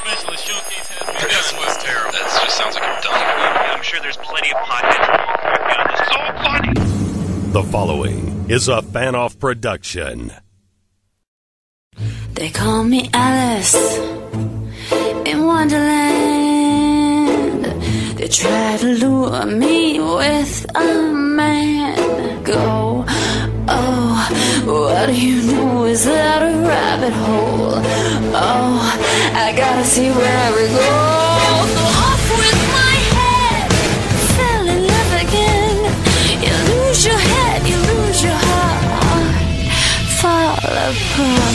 specialist showcase has begun. This was terrible. That just sounds like a dumb movie. I'm sure there's plenty of podcasts so funny. The following is a fan-off production. They call me Alice in Wonderland. They try to lure me with a man. Go, oh, what do you know? Is that a rabbit hole? Oh, I gotta see where we go. So off with my head, fell in love again. You lose your head, you lose your heart, fall apart.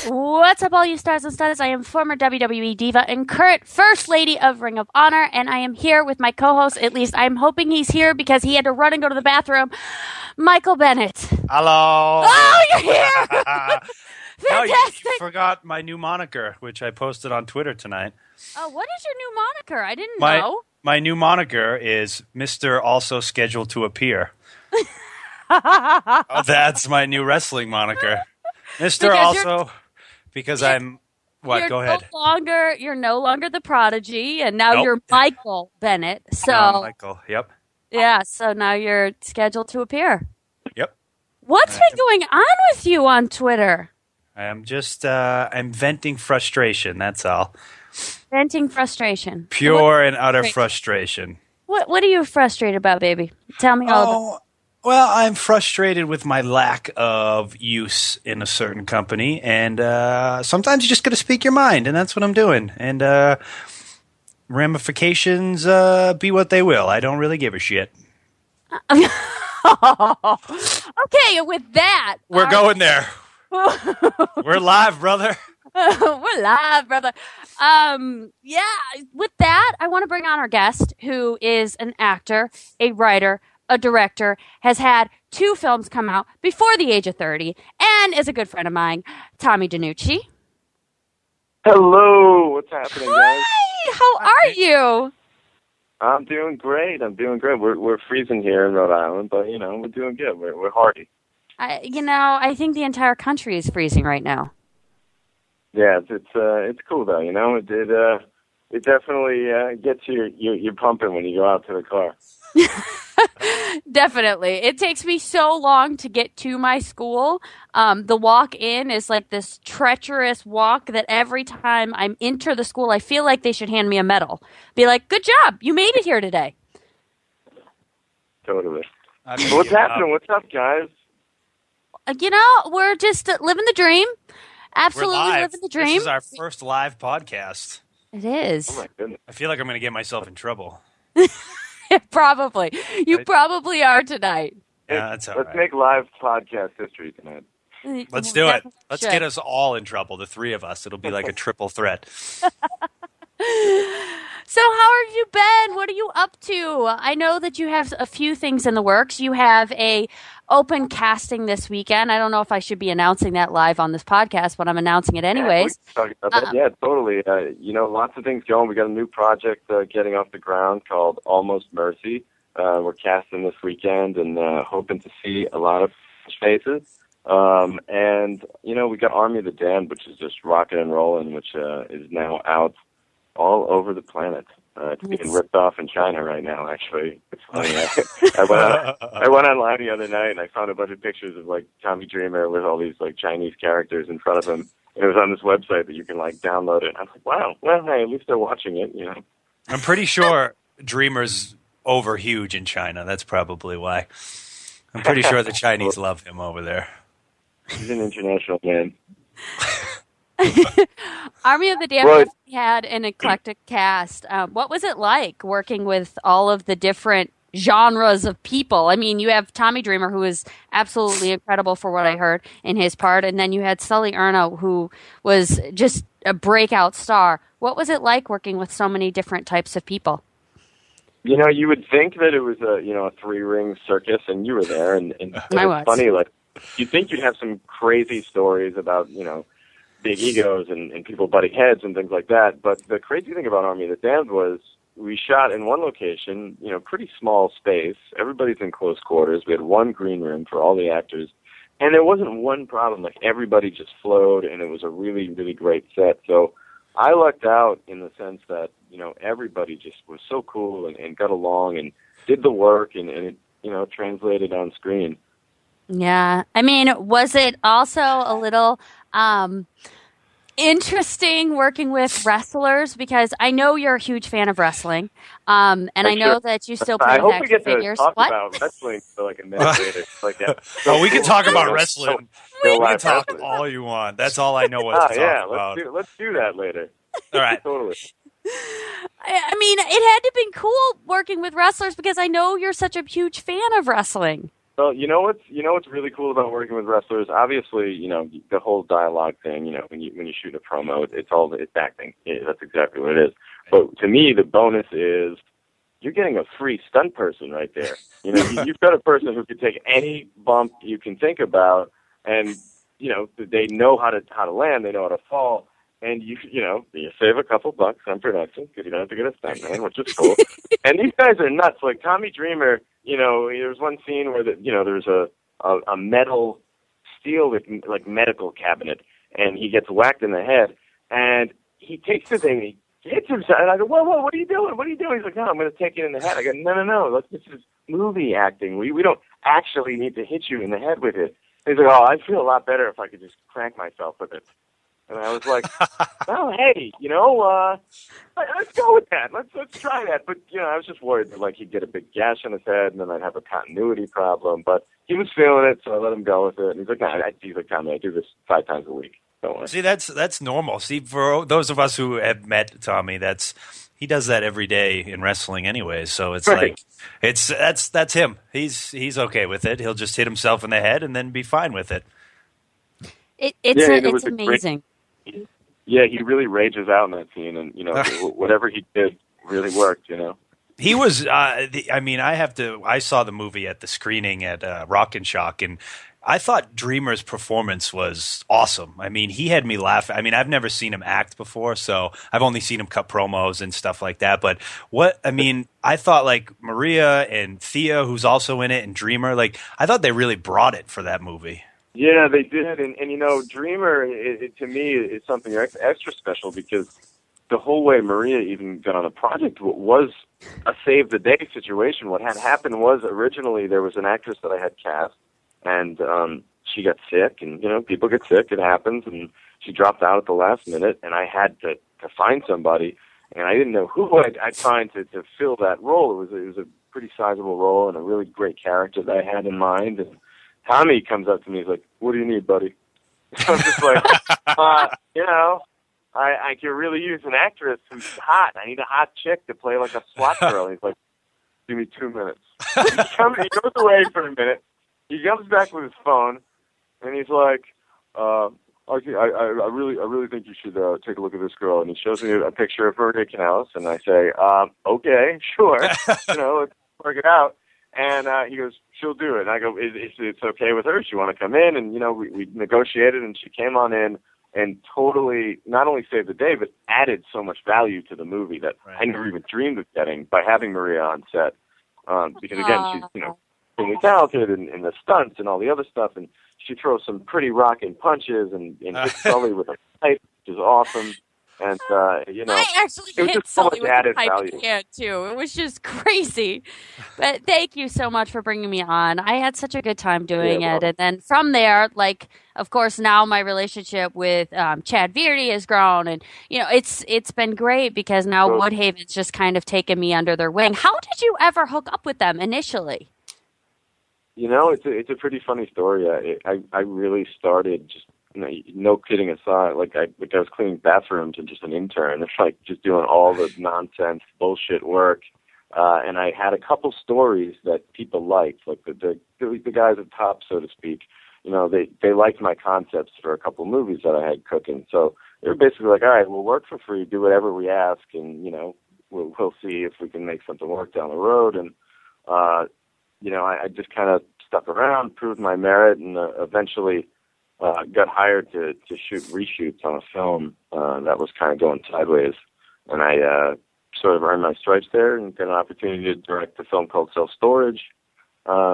What's up, all you stars and studs? I am former WWE diva and current First Lady of Ring of Honor, and I am here with my co-host. At least I'm hoping he's here because he had to run and go to the bathroom. Michael Bennett. Hello. Oh, you're here! Fantastic. No, you forgot my new moniker, which I posted on Twitter tonight. Oh, what is your new moniker? I didn't know. My new moniker is Mr. Also Scheduled to Appear. That's my new wrestling moniker. Mr. Also, because I'm... What? Go ahead. You're no longer the Prodigy, and now you're Michael Bennett. So Michael, yep. Yeah, so now you're scheduled to appear. Yep. What's been going on with you on Twitter? I'm just... I'm venting frustration, that's all. Venting frustration. Pure and utter frustration. What are you frustrated about, baby? Tell me all about it. Well, I'm frustrated with my lack of use in a certain company, and sometimes you just got to speak your mind, and that's what I'm doing. And ramifications be what they will. I don't really give a shit. Okay, with that... We're going there. We're live, brother. We're live, brother. Yeah, with that, I want to bring on our guest, who is an actor, a writer, a director, has had 2 films come out before the age of 30, and is a good friend of mine, Tommy DiNucci. Hello, what's happening, guys? Hi, how are you? I'm doing great. We're freezing here in Rhode Island, but we're doing good. We're hardy. I think the entire country is freezing right now. Yeah, it's cool though. It definitely gets you pumping when you go out to the car. Definitely. It takes me so long to get to my school. The walk in is like this treacherous walk that every time I enter the school, I feel like they should hand me a medal. Be like, good job. You made it here today. Totally. What's happening? What's up, guys? We're just living the dream. Absolutely living the dream. This is our first live podcast. It is. Oh, my goodness. I feel like I'm going to get myself in trouble. Probably. You probably are tonight. Yeah, that's all Let's right. make live podcast history tonight. Let's do it. Let's get us all in trouble, the 3 of us. It'll be like a triple threat. So how have you been? What are you up to? I know that you have a few things in the works. You have a open casting this weekend. I don't know if I should be announcing that live on this podcast, but I'm announcing it anyways. Yeah, yeah, totally. Lots of things going. We got a new project getting off the ground called Almost Mercy. We're casting this weekend and hoping to see a lot of faces. And we got Army of the Damned, which is just rocking and rolling, which is now out all over the planet. It's being ripped off in China right now, actually. It's funny. I went online the other night and I found a bunch of pictures of Tommy Dreamer with all these Chinese characters in front of him. And it was on this website that you can download it. And I was like, wow, well, hey, at least they're watching it, I'm pretty sure Dreamer's over huge in China. That's probably why. I'm pretty sure the Chinese love him over there. He's an international man. Army of the Damned had an eclectic cast. What was it like working with all of the different genres of people? I mean, you have Tommy Dreamer, who is absolutely incredible for what I heard in his part, and then you had Sully Erna, who was just a breakout star. What was it like working with so many different types of people? You would think that it was a 3-ring circus, and you were there, and it's funny, you'd think you'd have some crazy stories about, big egos and people butting heads and things like that. But the crazy thing about Army of the Damned was we shot in one location, pretty small space. Everybody's in close quarters. We had one green room for all the actors. And there wasn't one problem. Like, everybody just flowed, and it was a really, really great set. So I lucked out in the sense that, everybody just was so cool and got along and did the work, and it, translated on screen. Yeah. I mean, was it also a little interesting working with wrestlers? Because I know you're a huge fan of wrestling, and I know that you still play with action figures. I hope we get to talk about wrestling for like a minute later. Like that. Oh, we can talk about wrestling. We can talk all you want. That's all I know what to talk about. Let's do that later. All right. Totally. I mean, it had to have been cool working with wrestlers because I know you're such a huge fan of wrestling. Well, what's really cool about working with wrestlers? Obviously, the whole dialogue thing. When you shoot a promo, it's acting. That's exactly what it is. But to me, the bonus is you're getting a free stunt person right there. You've got a person who can take any bump you can think about, and they know how to land. They know how to fall. And you save a couple bucks on production because you don't have to get a stuntman, which is cool. And these guys are nuts. Like Tommy Dreamer, there's one scene where there's a metal steel like medical cabinet, and he gets whacked in the head, and he takes the thing, and he hits himself, and I go, whoa, what are you doing? What are you doing? He's like, no, I'm going to take it in the head. I go, no, this is movie acting. We don't actually need to hit you in the head with it. And he's like, I feel a lot better if I could just crank myself with it. And I was like, well, hey, let's go with that. Let's try that. But, I was just worried that, he'd get a big gash on his head and then I'd have a continuity problem. But he was feeling it, so I let him go with it. And he's like, he's like, Tommy, I do this 5 times a week. Don't worry. See, that's normal. See, for those of us who have met Tommy, he does that every day in wrestling anyways. So it's right. That's him. He's okay with it. He'll just hit himself in the head and then be fine with it. It's amazing. Yeah, he really rages out in that scene, and whatever he did really worked. He was. I saw the movie at the screening at Rock and Shock, and I thought Dreamer's performance was awesome. I mean, he had me laugh. I mean, I've never seen him act before, so I've only seen him cut promos and stuff like that. But I thought Maria and Thea, who's also in it, and Dreamer, I thought they really brought it for that movie. Yeah, they did, and Dreamer, to me, is something extra special because the whole way Maria even got on the project was a save-the-day situation. What had happened was originally there was an actress that I had cast, and she got sick, and, people get sick, it happens, and she dropped out at the last minute, and I had to find somebody, and I didn't know who I'd find to fill that role. It was a pretty sizable role and a really great character that I had in mind, and Tommy comes up to me, he's like, what do you need, buddy? So I'm just like, I could really use an actress who's hot. I need a hot chick to play like a SWAT girl. He's like, give me 2 minutes. He goes away for a minute. He comes back with his phone, and he's like, I really think you should take a look at this girl. And he shows me a picture of Maria Kanellis, and I say, okay, sure. Let's work it out. And he goes, she'll do it. And I go, it's okay with her? She want to come in? And, we negotiated, and she came on in and totally not only saved the day, but added so much value to the movie that I never even dreamed of getting by having Maria on set. Because, again, she's, extremely talented in the stunts and all the other stuff. And she throws some pretty rocking punches and hits Sully with a pipe, which is awesome. And, I actually hit Sully with a pipe can too. It was just crazy. But thank you so much for bringing me on. I had such a good time doing it. And then from there, of course, now my relationship with Chad Veerty has grown. And, it's been great because now Woodhaven's just kind of taken me under their wing. How did you ever hook up with them initially? It's a pretty funny story. I really started just, no kidding aside, I was cleaning bathrooms and just an intern. It's just doing all the nonsense bullshit work. And I had a couple stories that people liked, the guys at top, so to speak. They liked my concepts for a couple movies that I had cooking. So they were basically like, all right, we'll work for free, do whatever we ask, and, we'll see if we can make something work down the road. And, I just kind of stuck around, proved my merit, and eventually got hired to shoot reshoots on a film that was kind of going sideways. And I sort of earn my stripes there and get an opportunity to direct a film called Self Storage,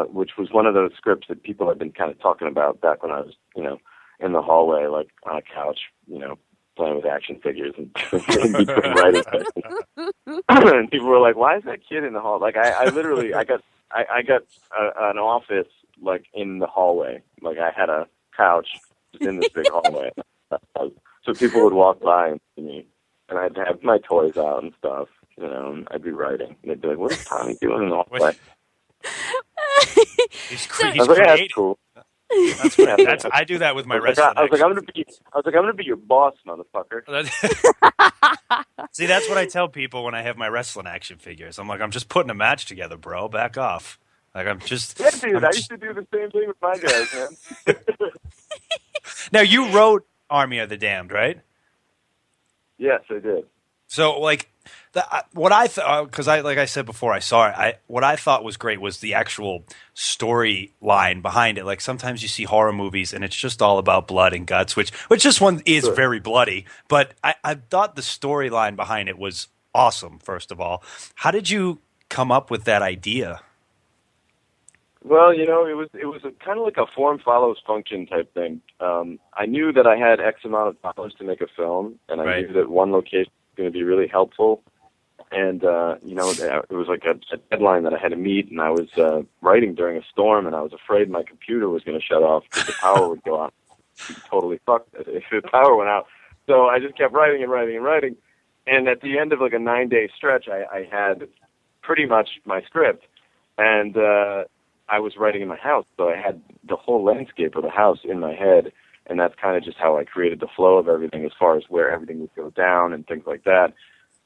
which was one of those scripts that people had been kind of talking about back when I was, in the hallway, like on a couch, playing with action figures and in between writing sessions. And people were like, "Why is that kid in the hall?" Like I literally, I got an office like in the hallway. Like I had a couch just in this big hallway. So people would walk by and see me, and I'd have my toys out and stuff, and I'd be writing. And they'd be like, "What is Tommy doing in the hallway?" He's I was like, "Yeah, that's cool." I do that with my wrestling. I was like, I'm gonna be your boss, motherfucker. See, that's what I tell people when I have my wrestling action figures. I'm like, I'm just putting a match together, bro. Back off. Like I'm just. Yeah, dude. I used to do the same thing with my guys, man. Now you wrote Army of the Damned, right? Yes, I did. So, like, what I thought, because like I said before, I saw it. What I thought was great was the actual storyline behind it. Like sometimes you see horror movies and it's just all about blood and guts, which this one is very bloody. But I thought the storyline behind it was awesome. First of all, how did you come up with that idea? Well, it was kind of like a form follows function type thing. I knew that I had X amount of dollars to make a film, and I knew that one location was going to be really helpful. And it was like a deadline that I had to meet, and I was writing during a storm, and I was afraid my computer was going to shut off because the power would go out. Totally fucked if the power went out. So I just kept writing and writing and writing. And at the end of like a 9-day stretch, I had pretty much my script, and I was writing in my house, so I had the whole landscape of the house in my head, and that's kind of just how I created the flow of everything as far as where everything would go down and things like that.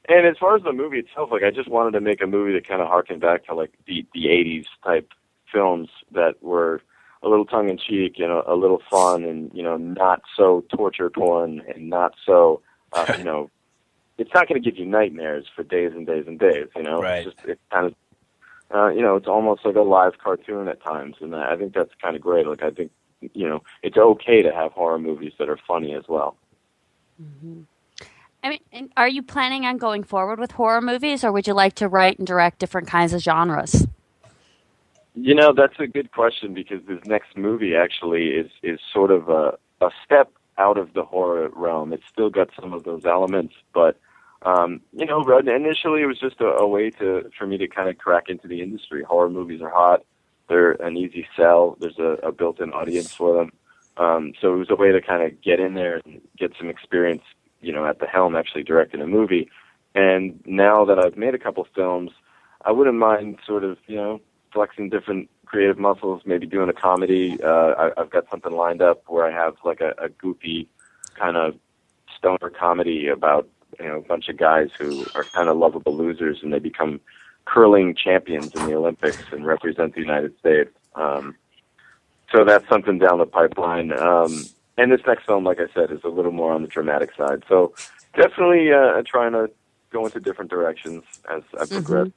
And as far as the movie itself, like I just wanted to make a movie that kind of harkened back to like the 80s type films that were a little tongue-in-cheek, a little fun and, not so torture porn and not so, it's not going to give you nightmares for days and days and days, Right. It's kind of, it's almost like a live cartoon at times, and I think that's kind of great. Like, I think, it's okay to have horror movies that are funny as well. Mm-hmm. I mean, are you planning on going forward with horror movies, or would you like to write and direct different kinds of genres? That's a good question, because this next movie actually is sort of a step out of the horror realm. It's still got some of those elements, but initially it was just a way for me to kind of crack into the industry. Horror movies are hot. They're an easy sell. There's a built-in audience for them. So it was a way to kind of get in there and get some experience, at the helm actually directing a movie. And now that I've made a couple films, I wouldn't mind sort of, flexing different creative muscles, maybe doing a comedy. I've got something lined up where I have like a goofy kind of stoner comedy about, a bunch of guys who are kind of lovable losers, and they become curling champions in the Olympics and represent the United States. So that's something down the pipeline. And this next film, like I said, is a little more on the dramatic side. So definitely trying to go into different directions as I progress.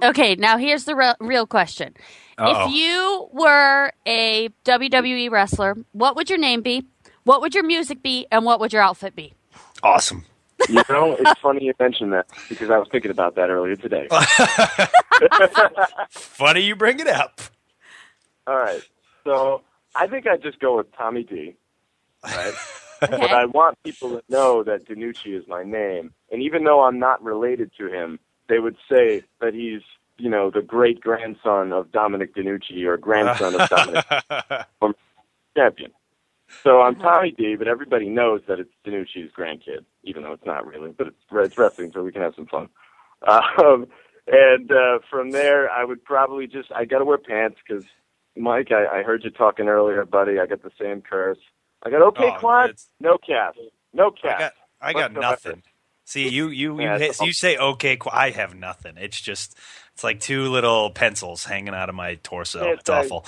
Okay, now here's the real question. If you were a WWE wrestler, what would your name be? What would your music be? And what would your outfit be? Awesome. It's funny you mentioned that, because I was thinking about that earlier today. Funny you bring it up. All right. So I think I'd just go with Tommy D. Right? Okay. But I want people to know that DiNucci is my name. And even though I'm not related to him, they would say that he's, the great-grandson of Dominic DiNucci or grandson of Dominic champion. So I'm Tommy D, but everybody knows that it's DiNucci's grandkid, even though it's not really. But it's wrestling, so we can have some fun. And from there, I would probably I got to wear pants because, Mike, I heard you talking earlier, buddy. I got the same curse. I got quad, no cast. No cast. I got nothing. See, you say okay, I have nothing. It's like two little pencils hanging out of my torso. It's awful.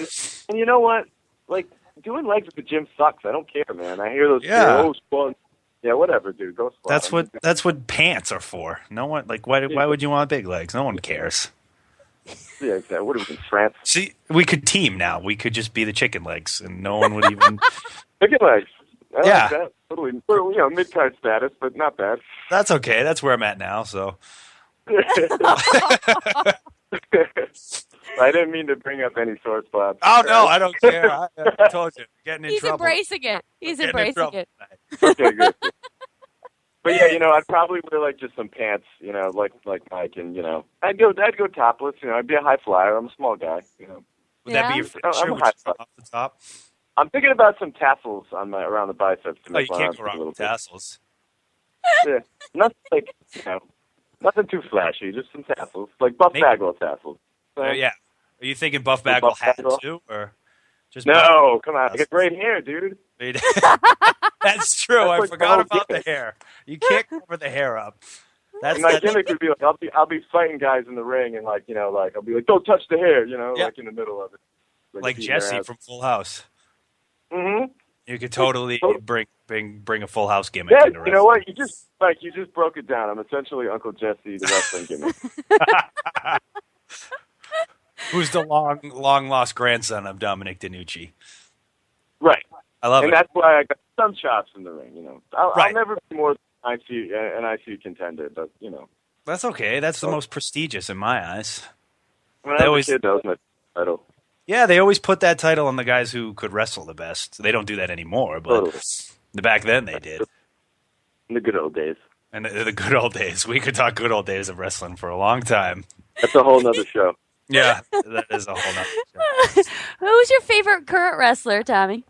And you know what? Like, doing legs at the gym sucks. I don't care, man. I hear those squats. Yeah, whatever, dude. Go squat. That's what pants are for. No one why would you want big legs? No one cares. Yeah, exactly. What are we in France? See, we could team now. We could just be the chicken legs, and no one would even. Chicken legs. I yeah. like that. Totally. Mid-card status, but not bad. That's okay. That's where I'm at now. So I didn't mean to bring up any sore spots. Oh, no, I don't care. I told you. Getting in He's trouble. Embracing it. He's embracing it. Okay, good. But yeah, I'd probably wear like just some pants, like Mike, and I'd go topless. I'd be a high flyer. I'm a small guy. Would that be your finisher? I'm Would high you come off the top? I'm thinking about some tassels on around the biceps. To Oh, make you my can't arms go a wrong little with bit. tassels. Yeah, nothing like nothing too flashy. Just some tassels, like Buff Bagwell tassels. Yeah. Are you thinking Buff Bagwell hat too, or just No, come on. I got great hair, dude. That's true. That's I like forgot my about the gimmick. hair. You can't cover the hair up. My gimmick would be like I'll be fighting guys in the ring and like I'll be like don't touch the hair, like in the middle of it. Like Jesse from Full House. Mm-hmm. You could totally bring a Full House gimmick Yeah, into wrestling. you know what? You just broke it down. I'm essentially Uncle Jesse, the wrestling gimmick. Who's the long lost grandson of Dominic DeNucci. Right. I love it. And that's why I got some chops in the ring, I'll Right. never be more than an IC contender, but, That's okay. That's the most prestigious in my eyes. When They I was always- a kid, that was my title. Yeah, they always put that title on the guys who could wrestle the best. They don't do that anymore, but Totally. back then they did. In the good old days. And the good old days. We could talk good old days of wrestling for a long time. That's a whole nother show. Yeah, that is a whole nother show. Who's your favorite current wrestler, Tommy?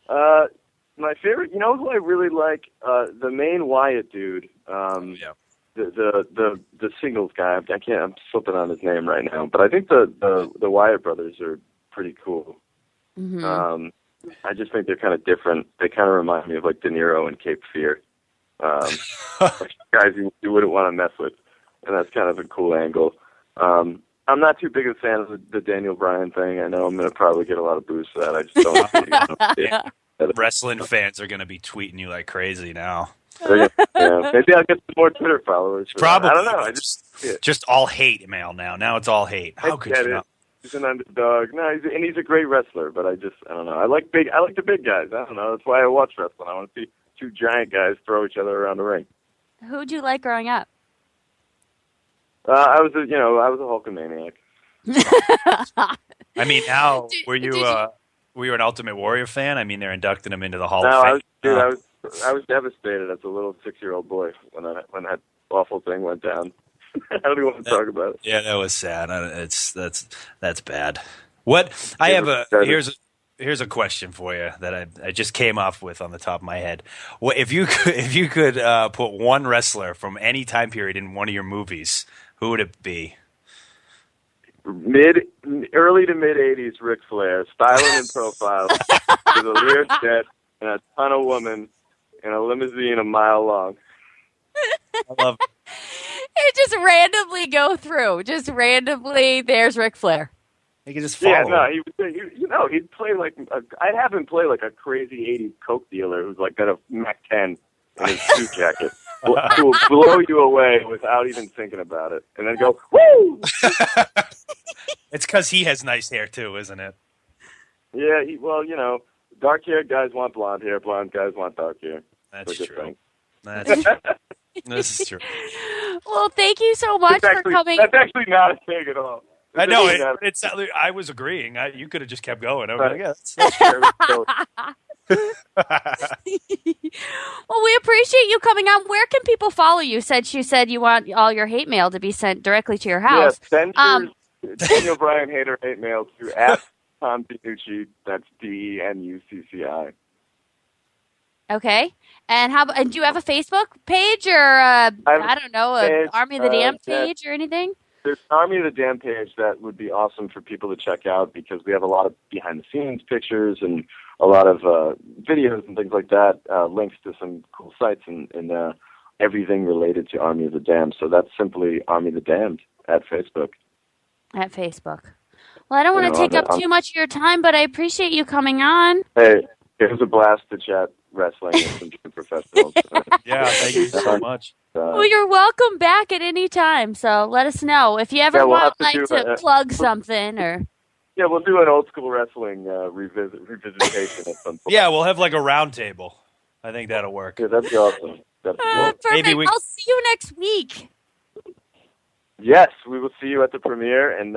My favorite, who I really like? The main Wyatt dude. Yeah. The singles guy. I'm slipping on his name right now, but I think the Wyatt brothers are pretty cool. Mm-hmm. I just think they're kind of different. They kind of remind me of like De Niro and Cape Fear. Like guys you wouldn't want to mess with, and that's kind of a cool angle. I'm not too big a fan of the Daniel Bryan thing. I know I'm going to probably get a lot of boos for that. I just don't. Wrestling fans are going to be tweeting you like crazy now. Yeah, maybe I'll get some more Twitter followers. Probably. I don't know. I just all hate mail now. Now it's all hate. How could get you it. not? He's an underdog. No, he's a great wrestler, but I don't know. I like the big guys. I don't know. That's why I watch wrestling. I want to see two giant guys throw each other around the ring. Who'd you like growing up? I was a Hulkamaniac. I mean, now were you an Ultimate Warrior fan? I mean, they're inducting him into the Hall of Fame. I was devastated as a little 6-year-old boy when that awful thing went down. I don't even want to talk about it. Yeah, that was sad. That's bad. What I have here's a question for you that I just came up with on the top of my head. What if you could put one wrestler from any time period in one of your movies? Who would it be? Early to mid '80s, Ric Flair, styling and profile, with a Lear jet and a ton of women in a limousine a mile long. I love. It just randomly go through. Just randomly, there's Ric Flair. He could just follow. Yeah, no, he'd play like I'd have him play like a crazy '80s coke dealer who's like got a Mac 10 in his suit jacket. Who will blow you away without even thinking about it, and then go woo. It's because he has nice hair too, isn't it? Yeah, dark-haired guys want blonde hair, blonde guys want dark hair. That's true. Thing. That's true. This is true. Well, thank you so much for coming. That's actually not a thing at all. I know it's. I was agreeing. You could have just kept going. I was like, yeah, that's true. Well, we appreciate you coming on. Where can people follow you? Since you said you want all your hate mail to be sent directly to your house. Yeah, send your Daniel Bryan hater hate mail to @Tom DeNucci. That's DENUCCI. Okay. And do you have a Facebook page or I don't know, an Army of the Damned page or anything? There's an Army of the Damned page that would be awesome for people to check out because we have a lot of behind-the-scenes pictures and a lot of videos and things like that, links to some cool sites and everything related to Army of the Damned. So that's simply Army of the Damned at Facebook. At Facebook. Well, I don't want to take up too much of your time, but I appreciate you coming on. Hey, it was a blast to chat wrestling with some good professionals. Yeah, thank you so much. Well, you're welcome back at any time. So let us know if you ever want to plug something or. Yeah, we'll do an old school wrestling revisitation at some point. Yeah, we'll have like a round table. I think that'll work. Yeah, that'd be awesome. Perfect. I'll see you next week. Yes, we will see you at the premiere, and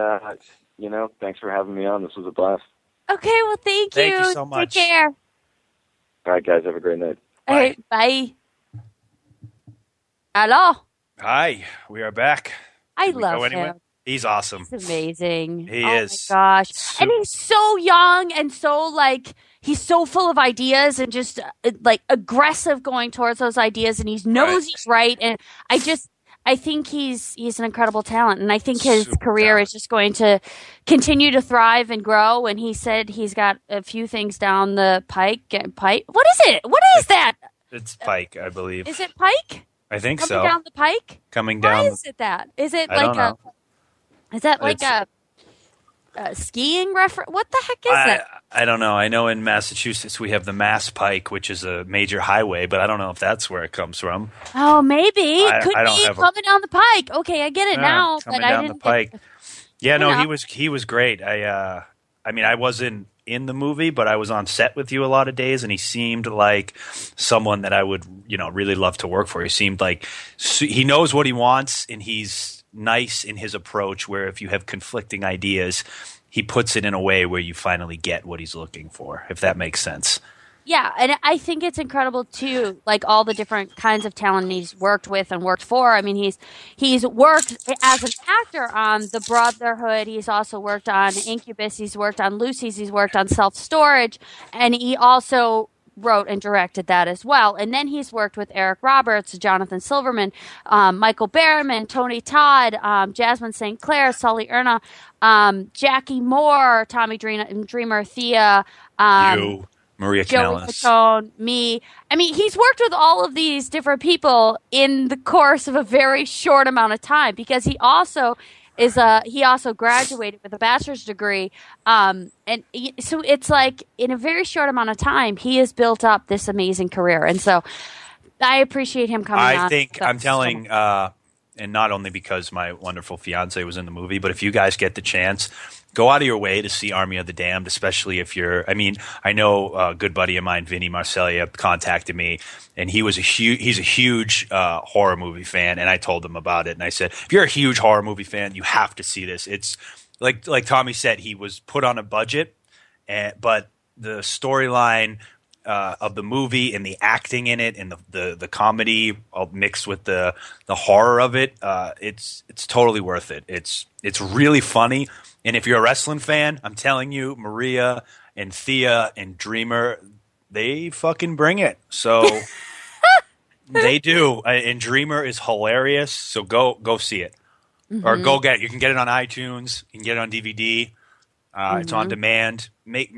thanks for having me on. This was a blast. Okay, well, thank you. Thank you so much. Take care. All right, guys, have a great night. All right, bye. Hello. Hi, we are back. I Did we love go anywhere? him. He's awesome. He's amazing. He oh is. my gosh. And he's so young and so he's so full of ideas and just aggressive going towards those ideas, and he knows he's right. And I think he's an incredible talent, and I think his career is just going to continue to thrive and grow. And he said he's got a few things down the pike. What is it? What is that? It's Pike, I believe. Is it Pike? I think Coming so. down the pike? Coming down. Why is it that? Is it I don't know. Is that like a skiing reference? What the heck is that? I don't know. I know in Massachusetts we have the Mass Pike, which is a major highway, but I don't know if that's where it comes from. Oh, maybe. Could I don't be have coming down the pike. Okay, I get it now. Coming but down I the didn't pike. Yeah, no, know. he was great. I mean, I wasn't in the movie, but I was on set with you a lot of days, and he seemed like someone that I would, really love to work for. He seemed like he knows what he wants, and he's nice in his approach, where if you have conflicting ideas, he puts it in a way where you finally get what he's looking for, if that makes sense. Yeah, and I think it's incredible too, like all the different kinds of talent he's worked with and worked for. I mean, he's worked as an actor on The Brotherhood. He's also worked on Incubus. He's worked on Lucy's. He's worked on Self Storage, and he also wrote and directed that as well. And then he's worked with Eric Roberts, Jonathan Silverman, Michael Berryman, Tony Todd, Jasmine St. Clair, Sully Erna, Jackie Moore, Tommy Dreamer, Thea, You, Maria Joey Kanellis. Fatone, me. I mean, he's worked with all of these different people in the course of a very short amount of time, because he also graduated with a bachelor's degree, so it's like in a very short amount of time he has built up this amazing career, and so I appreciate him coming on. I think I'm telling, and not only because my wonderful fiance was in the movie, but if you guys get the chance, go out of your way to see Army of the Damned, especially if you're. I mean, I know a good buddy of mine, Vinny Marcellia, contacted me, and he's a huge horror movie fan, and I told him about it, and I said, if you're a huge horror movie fan, you have to see this. It's like Tommy said, he was put on a budget, but the storyline of the movie and the acting in it and the comedy all mixed with the horror of it, it's totally worth it. It's really funny. And if you're a wrestling fan, I'm telling you, Maria and Thea and Dreamer, they fucking bring it. So they do. And Dreamer is hilarious. So go see it. Mm-hmm. Or go get it. You can get it on iTunes. You can get it on DVD. It's on demand.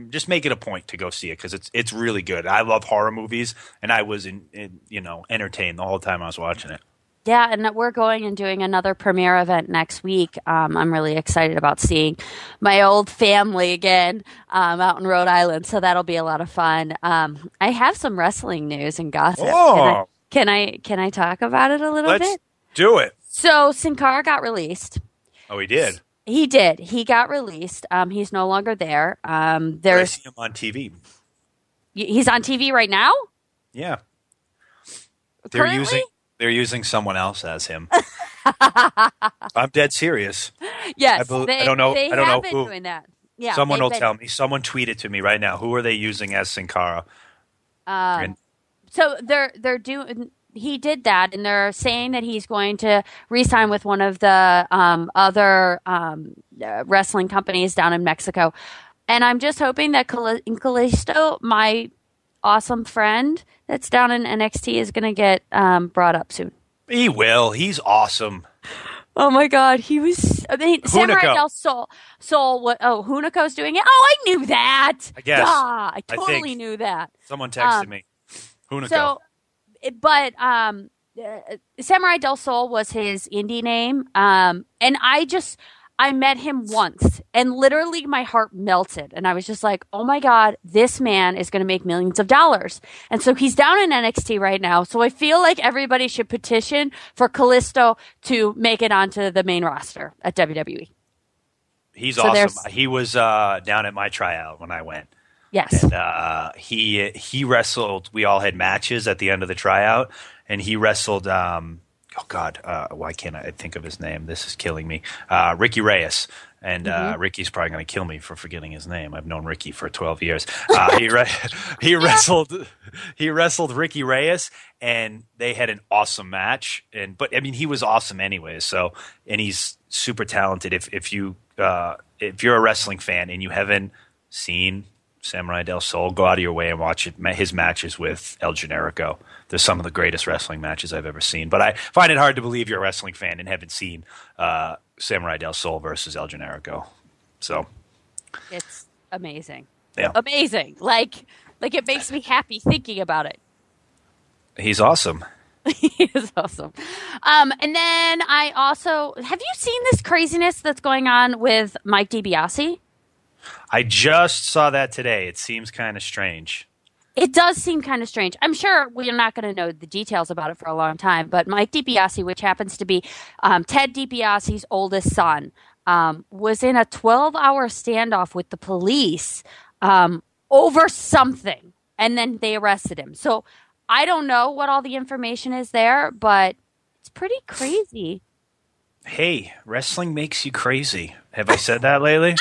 Just make it a point to go see it, because it's really good. I love horror movies, and I was entertained the whole time I was watching it. Yeah, and we're going and doing another premiere event next week. I'm really excited about seeing my old family again out in Rhode Island, so that'll be a lot of fun. I have some wrestling news and gossip. Oh. Can I talk about it a little bit? Let's do it. So Sin Cara got released. Oh, he did? He did. He got released. He's no longer there. I see him on TV. He's on TV right now? Yeah. Currently? They're using someone else as him. I'm dead serious. Yes, I don't know. They I don't have know been who. doing that. Yeah, Someone will tell me. Someone tweet it to me right now. Who are they using as Sin Cara? So they're doing. He did that, and they're saying that he's going to re-sign with one of the other wrestling companies down in Mexico. And I'm just hoping that Kalisto, my awesome friend that's down in NXT, is going to get brought up soon. He will. He's awesome. Oh my God, he was. I mean, Samurai Del Sol. What? Oh, Hunico's doing it. Oh, I knew that. I guess. I totally knew that. Someone texted me. Hunico. So, but Samurai Del Sol was his indie name, and I met him once, and literally my heart melted, and I was just like, oh my God, this man is going to make millions of dollars. And so he's down in NXT right now, so I feel like everybody should petition for Kalisto to make it onto the main roster at WWE. He's awesome. He was down at my tryout when I went. Yes. And he wrestled. We all had matches at the end of the tryout, and he wrestled oh God, why can't I think of his name? This is killing me. Ricky Reyes. And Ricky's probably going to kill me for forgetting his name. I've known Ricky for 12 years. He wrestled Ricky Reyes, and they had an awesome match. But I mean, he was awesome anyways. So, and he's super talented. If you're a wrestling fan and you haven't seen Samurai Del Sol, go out of your way and watch his matches with El Generico. They're some of the greatest wrestling matches I've ever seen. But I find it hard to believe you're a wrestling fan and haven't seen Samurai Del Sol versus El Generico. So it's amazing. Yeah. Amazing. Like it makes me happy thinking about it. He's awesome. He is awesome. And then I also, have you seen this craziness that's going on with Mike DiBiase? I just saw that today. It seems kind of strange. It does seem kind of strange. I'm sure we're not going to know the details about it for a long time, but Mike DiBiase, which happens to be Ted DiBiase's oldest son, was in a 12-hour standoff with the police over something, and then they arrested him. So I don't know what all the information is there, but it's pretty crazy. Hey, wrestling makes you crazy. Have I said that lately?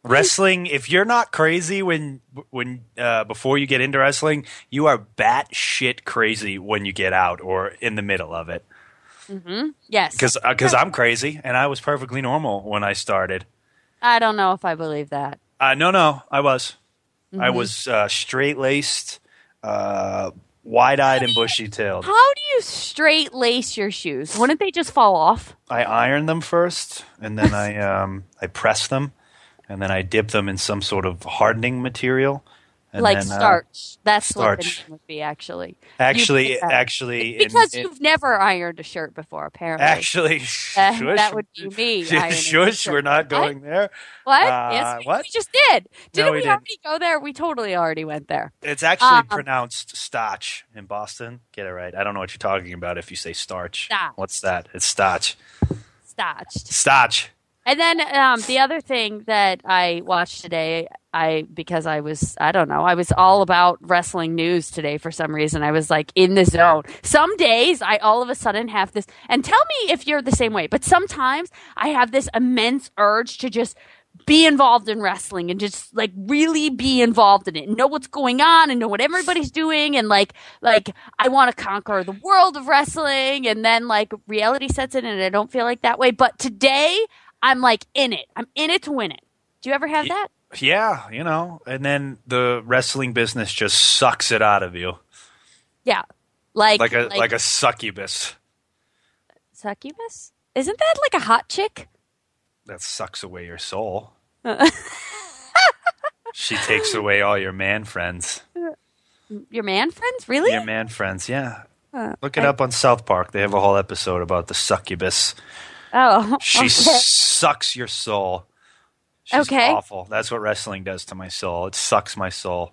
Wrestling, if you're not crazy when before you get into wrestling, you are batshit crazy when you get out or in the middle of it. Mm-hmm. Yes. Because I'm crazy, and I was perfectly normal when I started. I don't know if I believe that. No, I was. Mm-hmm. I was straight-laced, wide-eyed, and bushy-tailed. How do you straight-lace your shoes? Wouldn't they just fall off? I ironed them first, and then I pressed them. And then I dip them in some sort of hardening material. And like then, starch. That's starch. what the name would be, actually. Actually. It's because you've never ironed a shirt before, apparently. Actually, that would be me. Shush, we're not going there. What? Yes, what? we just did. Didn't we didn't. already go there? We totally already went there. It's actually pronounced starch in Boston. Get it right. I don't know what you're talking about if you say starch. Starch. What's that? It's starch. Starch. And then the other thing that I watched today, because I was all about wrestling news today for some reason. I was like in the zone. Some days I all of a sudden have this, and tell me if you're the same way, but sometimes I have this immense urge to just be involved in wrestling and just like really be involved in it and know what's going on and know what everybody's doing and like I want to conquer the world of wrestling, and then like reality sets in and I don't feel like that way. But today I'm like in it. I'm in it to win it. Do you ever have that? Yeah, and then the wrestling business just sucks it out of you. Yeah. Like a succubus. Succubus? Isn't that like a hot chick? That sucks away your soul. She takes away all your man friends. Your man friends? Really? Your man friends, yeah. Look it up on South Park. They have a whole episode about the succubus. Oh, she sucks your soul. She's awful. That's what wrestling does to my soul. It sucks my soul.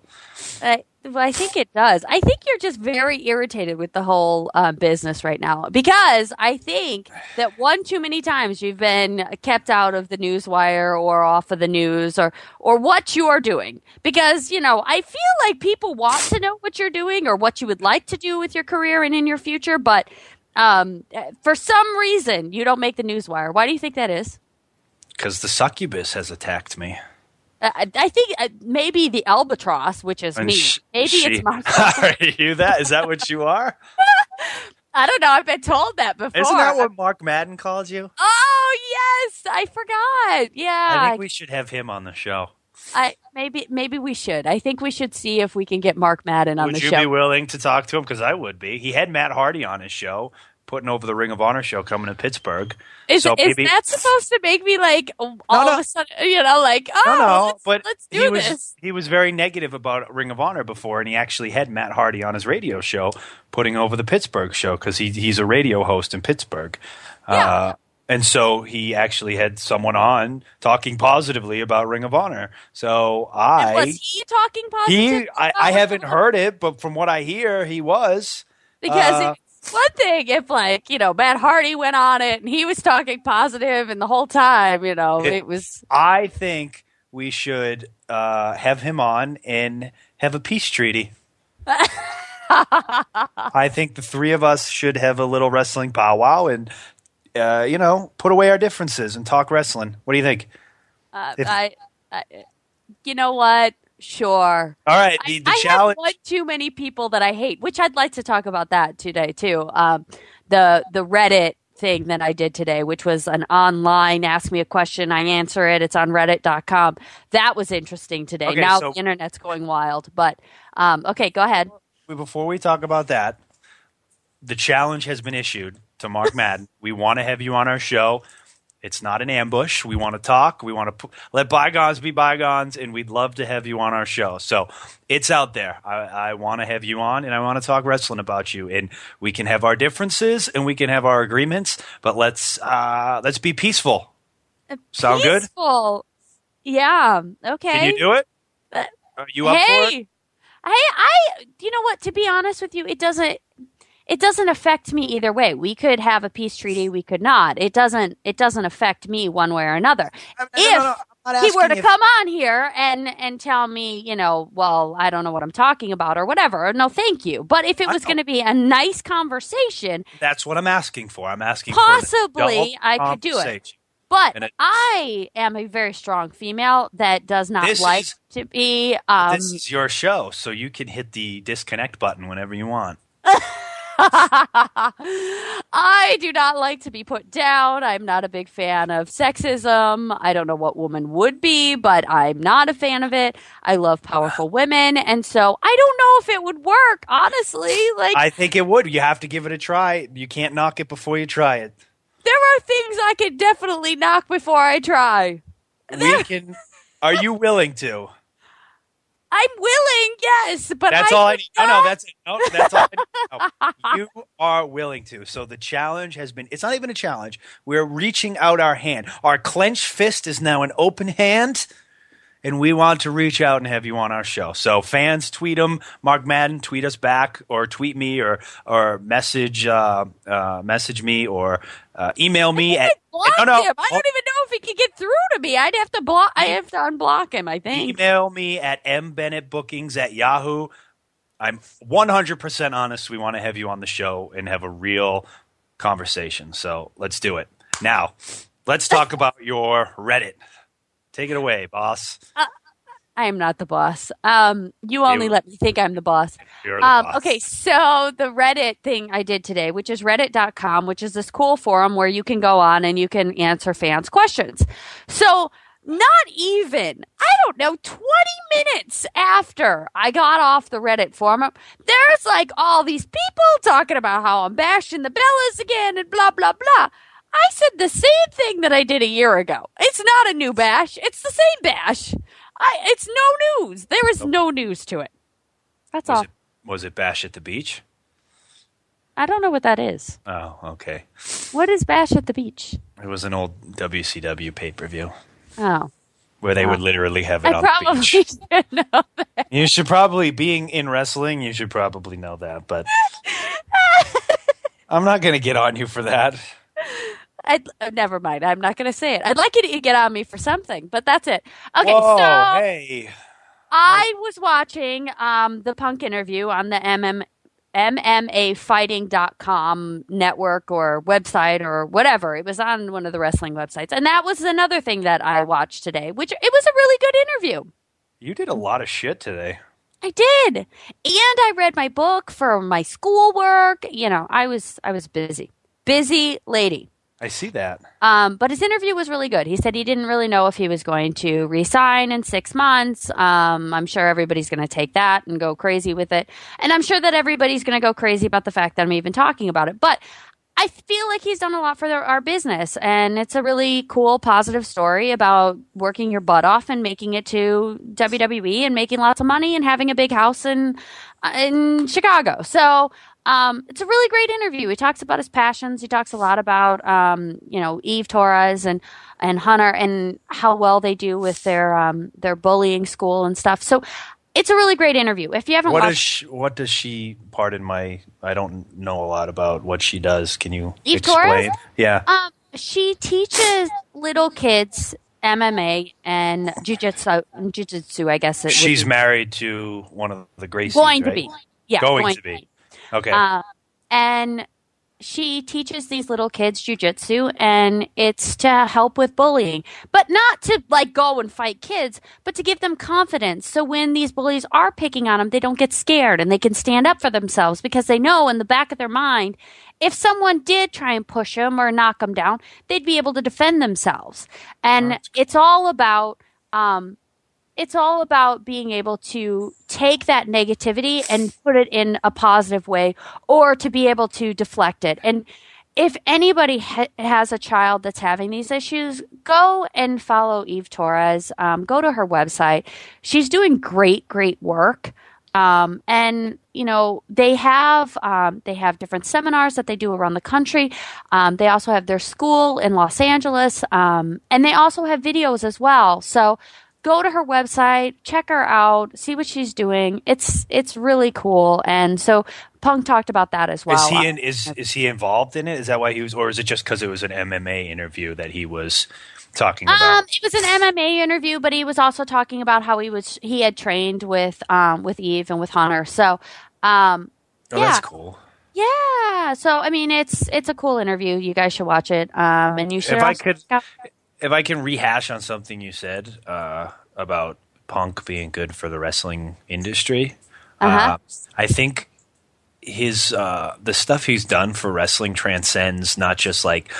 I think it does. I think you're just very irritated with the whole business right now, because I think that one too many times you've been kept out of the news wire or off of the news or what you are doing. Because, I feel like people want to know what you're doing or what you would like to do with your career and in your future, but for some reason, you don't make the newswire. Why do you think that is? Because the succubus has attacked me. I think maybe the albatross, which is me. It's my Are you that? Is that what you are? I don't know. I've been told that before. Isn't that what Mark Madden called you? Oh, yes. I forgot. Yeah. I think we should have him on the show. Maybe we should. I think we should see if we can get Mark Madden on the show. Would you be willing to talk to him? Because I would be. He had Matt Hardy on his show, putting over the Ring of Honor show coming to Pittsburgh. Is that supposed to make me like all of a sudden, let's do this? He was very negative about Ring of Honor before, and he actually had Matt Hardy on his radio show, putting over the Pittsburgh show because he's a radio host in Pittsburgh. Yeah. And so he actually had someone on talking positively about Ring of Honor. So was he talking positively? I haven't heard it, but from what I hear, he was. Because it's one thing if Matt Hardy went on it and he was talking positive and the whole time, it was. I think we should have him on and have a peace treaty. I think the three of us should have a little wrestling powwow and, put away our differences and talk wrestling. What do you think? You know what? Sure. All right. The I challenge. have one too many people that I hate, which I'd like to talk about that today too. The Reddit thing that I did today, which was an online ask me a question, I answer it. It's on reddit.com. That was interesting today. Okay, now so the internet's going wild, but okay, go ahead. Before we talk about that, the challenge has been issued to Mark Madden. We want to have you on our show. It's not an ambush. We want to talk. We want to let bygones be bygones, and we'd love to have you on our show. So it's out there. I want to have you on, and I want to talk wrestling about you. And we can have our differences, and we can have our agreements, but let's be peaceful. Sound good? Peaceful. Yeah. Okay. Can you do it? Are you up for it? You know what? To be honest with you, it doesn't affect me either way. We could have a peace treaty. We could not. It doesn't affect me one way or another. If he were to come on here and tell me, well, I don't know what I'm talking about or whatever. No, thank you. But if it was going to be a nice conversation. That's what I'm asking for. I'm asking possibly for I could do it. But I am a very strong female that does not like to be. This is your show, so you can hit the disconnect button whenever you want. I do not like to be put down. I'm not a big fan of sexism. I don't know what woman would be, but I'm not a fan of it. I love powerful women, and so I don't know if it would work, honestly. I think it would. You have to give it a try. You can't knock it before you try it. There are things I could definitely knock before I try. Are you willing to? I'm willing, yes, but that's all I need. No, that's it. No, that's all I need. No. You are willing to. So the challenge has been. It's not even a challenge. We're reaching out our hand. Our clenched fist is now an open hand, and we want to reach out and have you on our show. So fans, tweet them. Mark Madden, tweet us back, or tweet me, or message me, or email me at. Him. I don't even know if he can get through to me. I'd have to block. I have to unblock him, I think. Email me at mbennettbookings@yahoo. I'm 100% honest. We want to have you on the show and have a real conversation. So let's do it. Now, let's talk about your Reddit. Take it away, boss. I am not the boss. You only let me think I'm the boss. You're the boss. Okay, so the Reddit thing I did today, which is reddit.com, which is this cool forum where you can go on and you can answer fans' questions. So not even, 20 minutes after I got off the Reddit forum, there's all these people talking about how I'm bashing the Bellas again and blah, blah, blah. I said the same thing that I did a year ago. It's not a new bash. It's the same bash. It's no news. There is no news to it. That's all. Was it Bash at the Beach? I don't know what that is. Oh, okay. What is Bash at the Beach? It was an old WCW pay-per-view. Oh. Where they would literally have it on the beach. I probably should know that. You should probably, being in wrestling, you should probably know that, but I'm not going to get on you for that. Never mind. I'm not going to say it. I'd like you to get on me for something, but that's it. Okay, Whoa, so hey. I was watching the Punk interview on the MMAfighting.com network or website or whatever. It was on one of the wrestling websites. And that was another thing that I watched today, which it was a really good interview. You did a lot of shit today. I did. And I read my book for my schoolwork. I was busy. Busy lady. I see that. But his interview was really good. He said he didn't really know if he was going to resign in 6 months. I'm sure everybody's going to take that and go crazy with it. And I'm sure that everybody's going to go crazy about the fact that I'm even talking about it. But I feel like he's done a lot for our business. And it's a really cool, positive story about working your butt off and making it to WWE and making lots of money and having a big house in Chicago. So it's a really great interview. He talks about his passions. He talks a lot about, Eve Torres and Hunter and how well they do with their bullying school and stuff. So it's a really great interview. If you haven't watched, what does she? Pardon my, I don't know a lot about what she does. Can you Eve explain? Torres? Yeah. She teaches little kids MMA and jiu-jitsu, I guess. She's married to one of the Gracies, going to right? be. Yeah, going to be. Okay. And she teaches these little kids jujitsu, and it's to help with bullying, but not to like go and fight kids, but to give them confidence. So when these bullies are picking on them, they don't get scared and they can stand up for themselves because they know in the back of their mind, if someone did try and push them or knock them down, they'd be able to defend themselves. And it's all about being able to take that negativity and put it in a positive way, or to be able to deflect it. And if anybody has a child that's having these issues, go and follow Eve Torres. Go to her website. She's doing great work. And you know, they have different seminars that they do around the country. They also have their school in Los Angeles, and they also have videos as well. So go to her website, check her out, see what she's doing. It's really cool. And so Punk talked about that as well. Is he involved in it? Is that why he was, or is it just because it was an MMA interview that he was talking about? It was an MMA interview, but he was also talking about how he had trained with Eve and with Hunter. So That's cool. Yeah. So I mean, it's a cool interview. You guys should watch it. And you should. If I can rehash on something you said about Punk being good for the wrestling industry, I think the stuff he's done for wrestling transcends not just like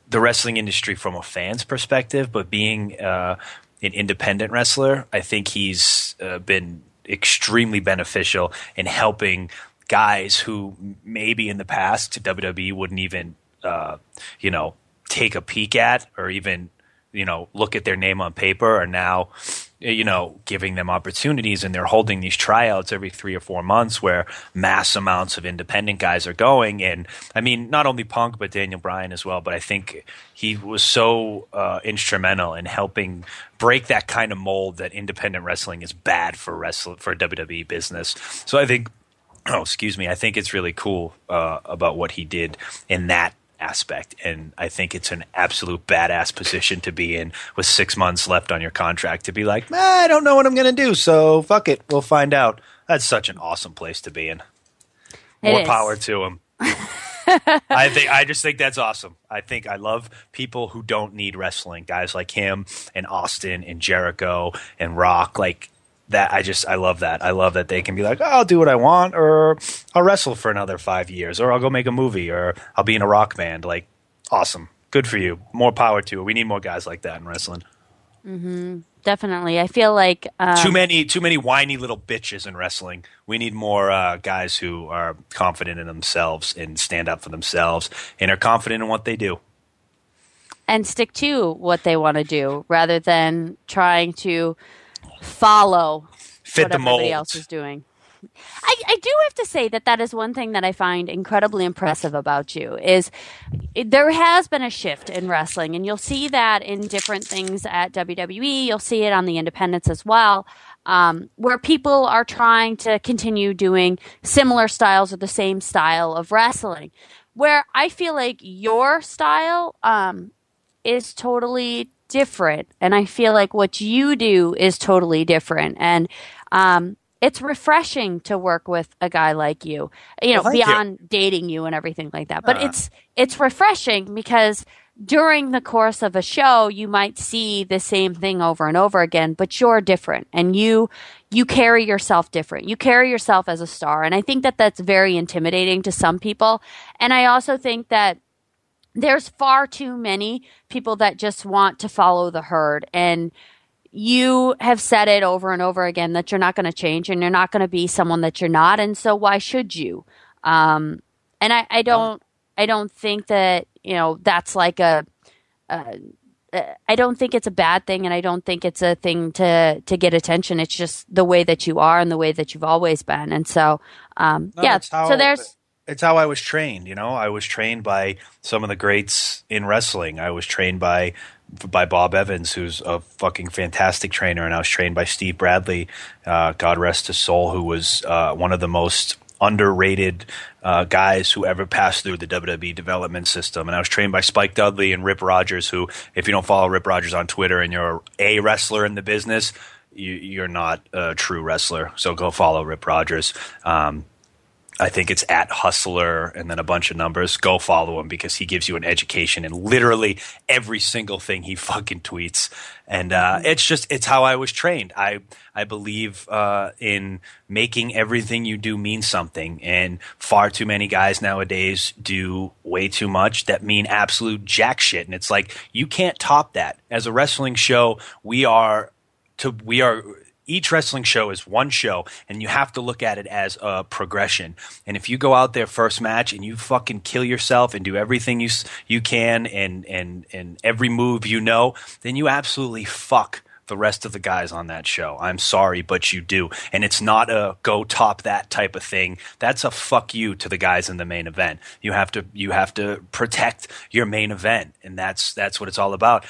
the wrestling industry from a fan's perspective, but being an independent wrestler. I think he's been extremely beneficial in helping guys who maybe in the past WWE wouldn't even take a peek at, or even, look at their name on paper, are now, giving them opportunities, and they're holding these tryouts every 3 or 4 months where mass amounts of independent guys are going. And I mean, not only Punk, but Daniel Bryan as well. But I think he was so instrumental in helping break that kind of mold that independent wrestling is bad for WWE business. So I think, I think it's really cool about what he did in that aspect, and I think it's an absolute badass position to be in with 6 months left on your contract, to be like, I don't know what I'm going to do, so fuck it, we'll find out. That's such an awesome place to be in. More power to him. I just think that's awesome. I love people who don't need wrestling, guys like him and Austin and Jericho and Rock, like that. I love that. I love that they can be like, I'll do what I want, or I'll wrestle for another 5 years, or I'll go make a movie, or I'll be in a rock band. Like, awesome. Good for you. More power to it. We need more guys like that in wrestling. Mm-hmm. Definitely. I feel like too many whiny little bitches in wrestling. We need more guys who are confident in themselves and stand up for themselves and are confident in what they do. And stick to what they want to do, rather than trying to follow fit what the mold everybody else is doing. I do have to say that is one thing that I find incredibly impressive about you, is there has been a shift in wrestling, and you'll see that in different things at WWE. You'll see it on the independents as well, where people are trying to continue doing similar styles or the same style of wrestling, where I feel like your style is totally different, and I feel like what you do is totally different, and it's refreshing to work with a guy like you, beyond dating you and everything like that. But it's refreshing because during the course of a show, you might see the same thing over and over again, but you're different, and you carry yourself different. You carry yourself as a star, and I think that that's very intimidating to some people. And I also think that there's far too many people that just want to follow the herd, and you have said it over and over again that you're not going to change, and you're not going to be someone that you're not. And so why should you? And I don't think that, that's like I don't think it's a bad thing, and I don't think it's a thing to get attention. It's just the way that you are and the way that you've always been. And so, it's how I was trained. I was trained by some of the greats in wrestling. I was trained by Bob Evans, who's a fucking fantastic trainer, and I was trained by Steve Bradley, God rest his soul, who was one of the most underrated guys who ever passed through the WWE development system. And I was trained by Spike Dudley and Rip Rogers, who, if you don't follow Rip Rogers on Twitter and you're a wrestler in the business, you're not a true wrestler. So go follow Rip Rogers. I think it's at Hustler and then a bunch of numbers. Go follow him because he gives you an education in literally every single thing he fucking tweets. And it's how I was trained. I believe in making everything you do mean something. And far too many guys nowadays do way too much that mean absolute jack shit. And it's like, you can't top that. As a wrestling show, each wrestling show is one show, and you have to look at it as a progression. And if you go out there first match and you fucking kill yourself and do everything you can and every move you know, then you absolutely fuck the rest of the guys on that show. I'm sorry, but you do. And it's not a go top that type of thing. That's a fuck you to the guys in the main event. You have to protect your main event, and that's what it's all about.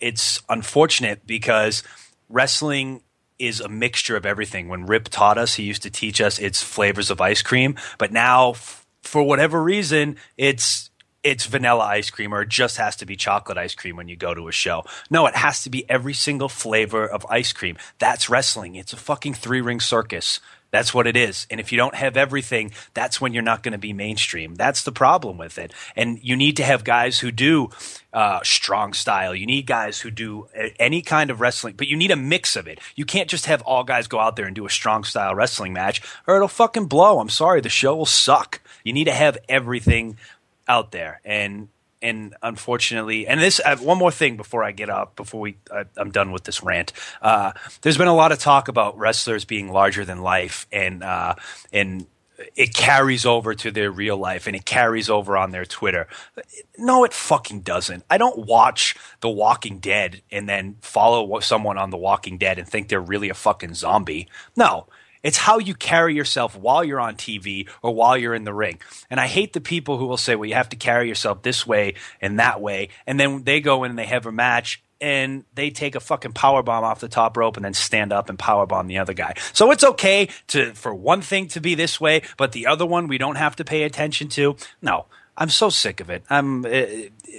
It's unfortunate because wrestling is a mixture of everything. When Rip taught us, he used to teach us its flavors of ice cream, but now for whatever reason, it's vanilla ice cream, or it just has to be chocolate ice cream when you go to a show. No, it has to be every single flavor of ice cream. That's wrestling. It's a fucking 3-ring circus. That's what it is. And if you don't have everything, that's when you're not going to be mainstream. That's the problem with it. And you need to have guys who do strong style. You need guys who do any kind of wrestling, but you need a mix of it. You can't just have all guys go out there and do a strong style wrestling match, or it'll fucking blow. I'm sorry, the show will suck. You need to have everything out there. And unfortunately, and this one more thing before I get up, I'm done with this rant. There's been a lot of talk about wrestlers being larger than life, and it carries over to their real life, and it carries over on their Twitter. No, it fucking doesn't. I don't watch The Walking Dead and then follow someone on The Walking Dead and think they're really a fucking zombie. No. It's how you carry yourself while you're on TV or while you're in the ring. And I hate the people who will say, well, you have to carry yourself this way and that way. And then they go in and they have a match and they take a fucking powerbomb off the top rope and then stand up and powerbomb the other guy. So it's okay for one thing to be this way, but the other one we don't have to pay attention to. No, I'm so sick of it.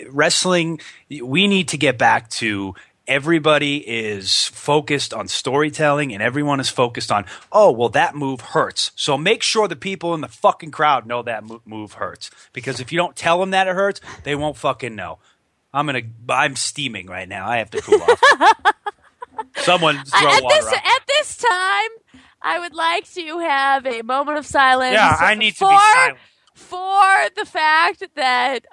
Wrestling, we need to get back to everybody is focused on storytelling and everyone is focused on, oh, well, that move hurts. So make sure the people in the fucking crowd know that move hurts. Because if you don't tell them that it hurts, they won't fucking know. I'm steaming right now. I have to cool off. Someone throw water on. At this time, I would like to have a moment of silence. Yeah, I need to be silent. For the fact that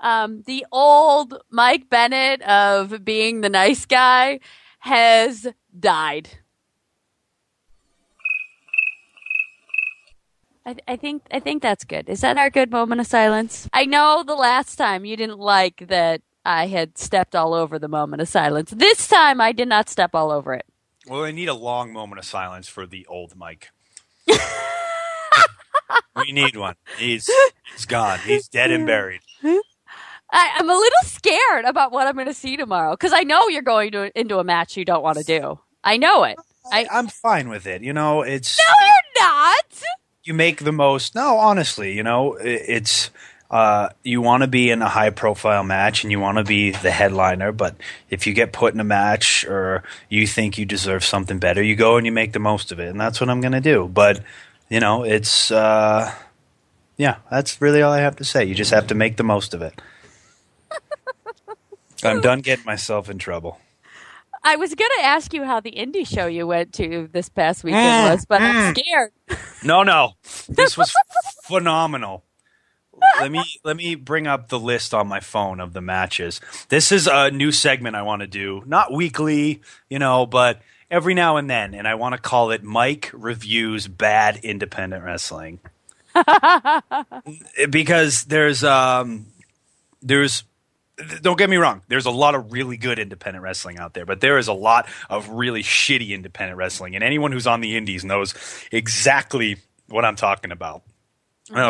the old Mike Bennett of being the nice guy has died. I think that's good. Is that our good moment of silence? I know the last time you didn't like that I had stepped all over the moment of silence. This time I did not step all over it. Well, I need a long moment of silence for the old Mike. We need one. He's gone. He's dead and buried. I'm a little scared about what I'm going to see tomorrow because I know you're going into a match you don't want to do. I know it. I'm fine with it. You know, it's... No, you're not! You make the most... No, honestly, you know, it's... you want to be in a high-profile match and you want to be the headliner, but if you get put in a match or you think you deserve something better, you go and you make the most of it, and that's what I'm going to do. But... You know, it's, yeah, that's really all I have to say. You just have to make the most of it. I'm done getting myself in trouble. I was going to ask you how the indie show you went to this past weekend was, but I'm scared. No. This was phenomenal. Let me bring up the list on my phone of the matches. This is a new segment I want to do. Not weekly, you know, but... every now and then, and I want to call it Mike Reviews Bad Independent Wrestling. Because there's don't get me wrong, there's a lot of really good independent wrestling out there, but there is a lot of really shitty independent wrestling, and anyone who's on the indies knows exactly what I'm talking about.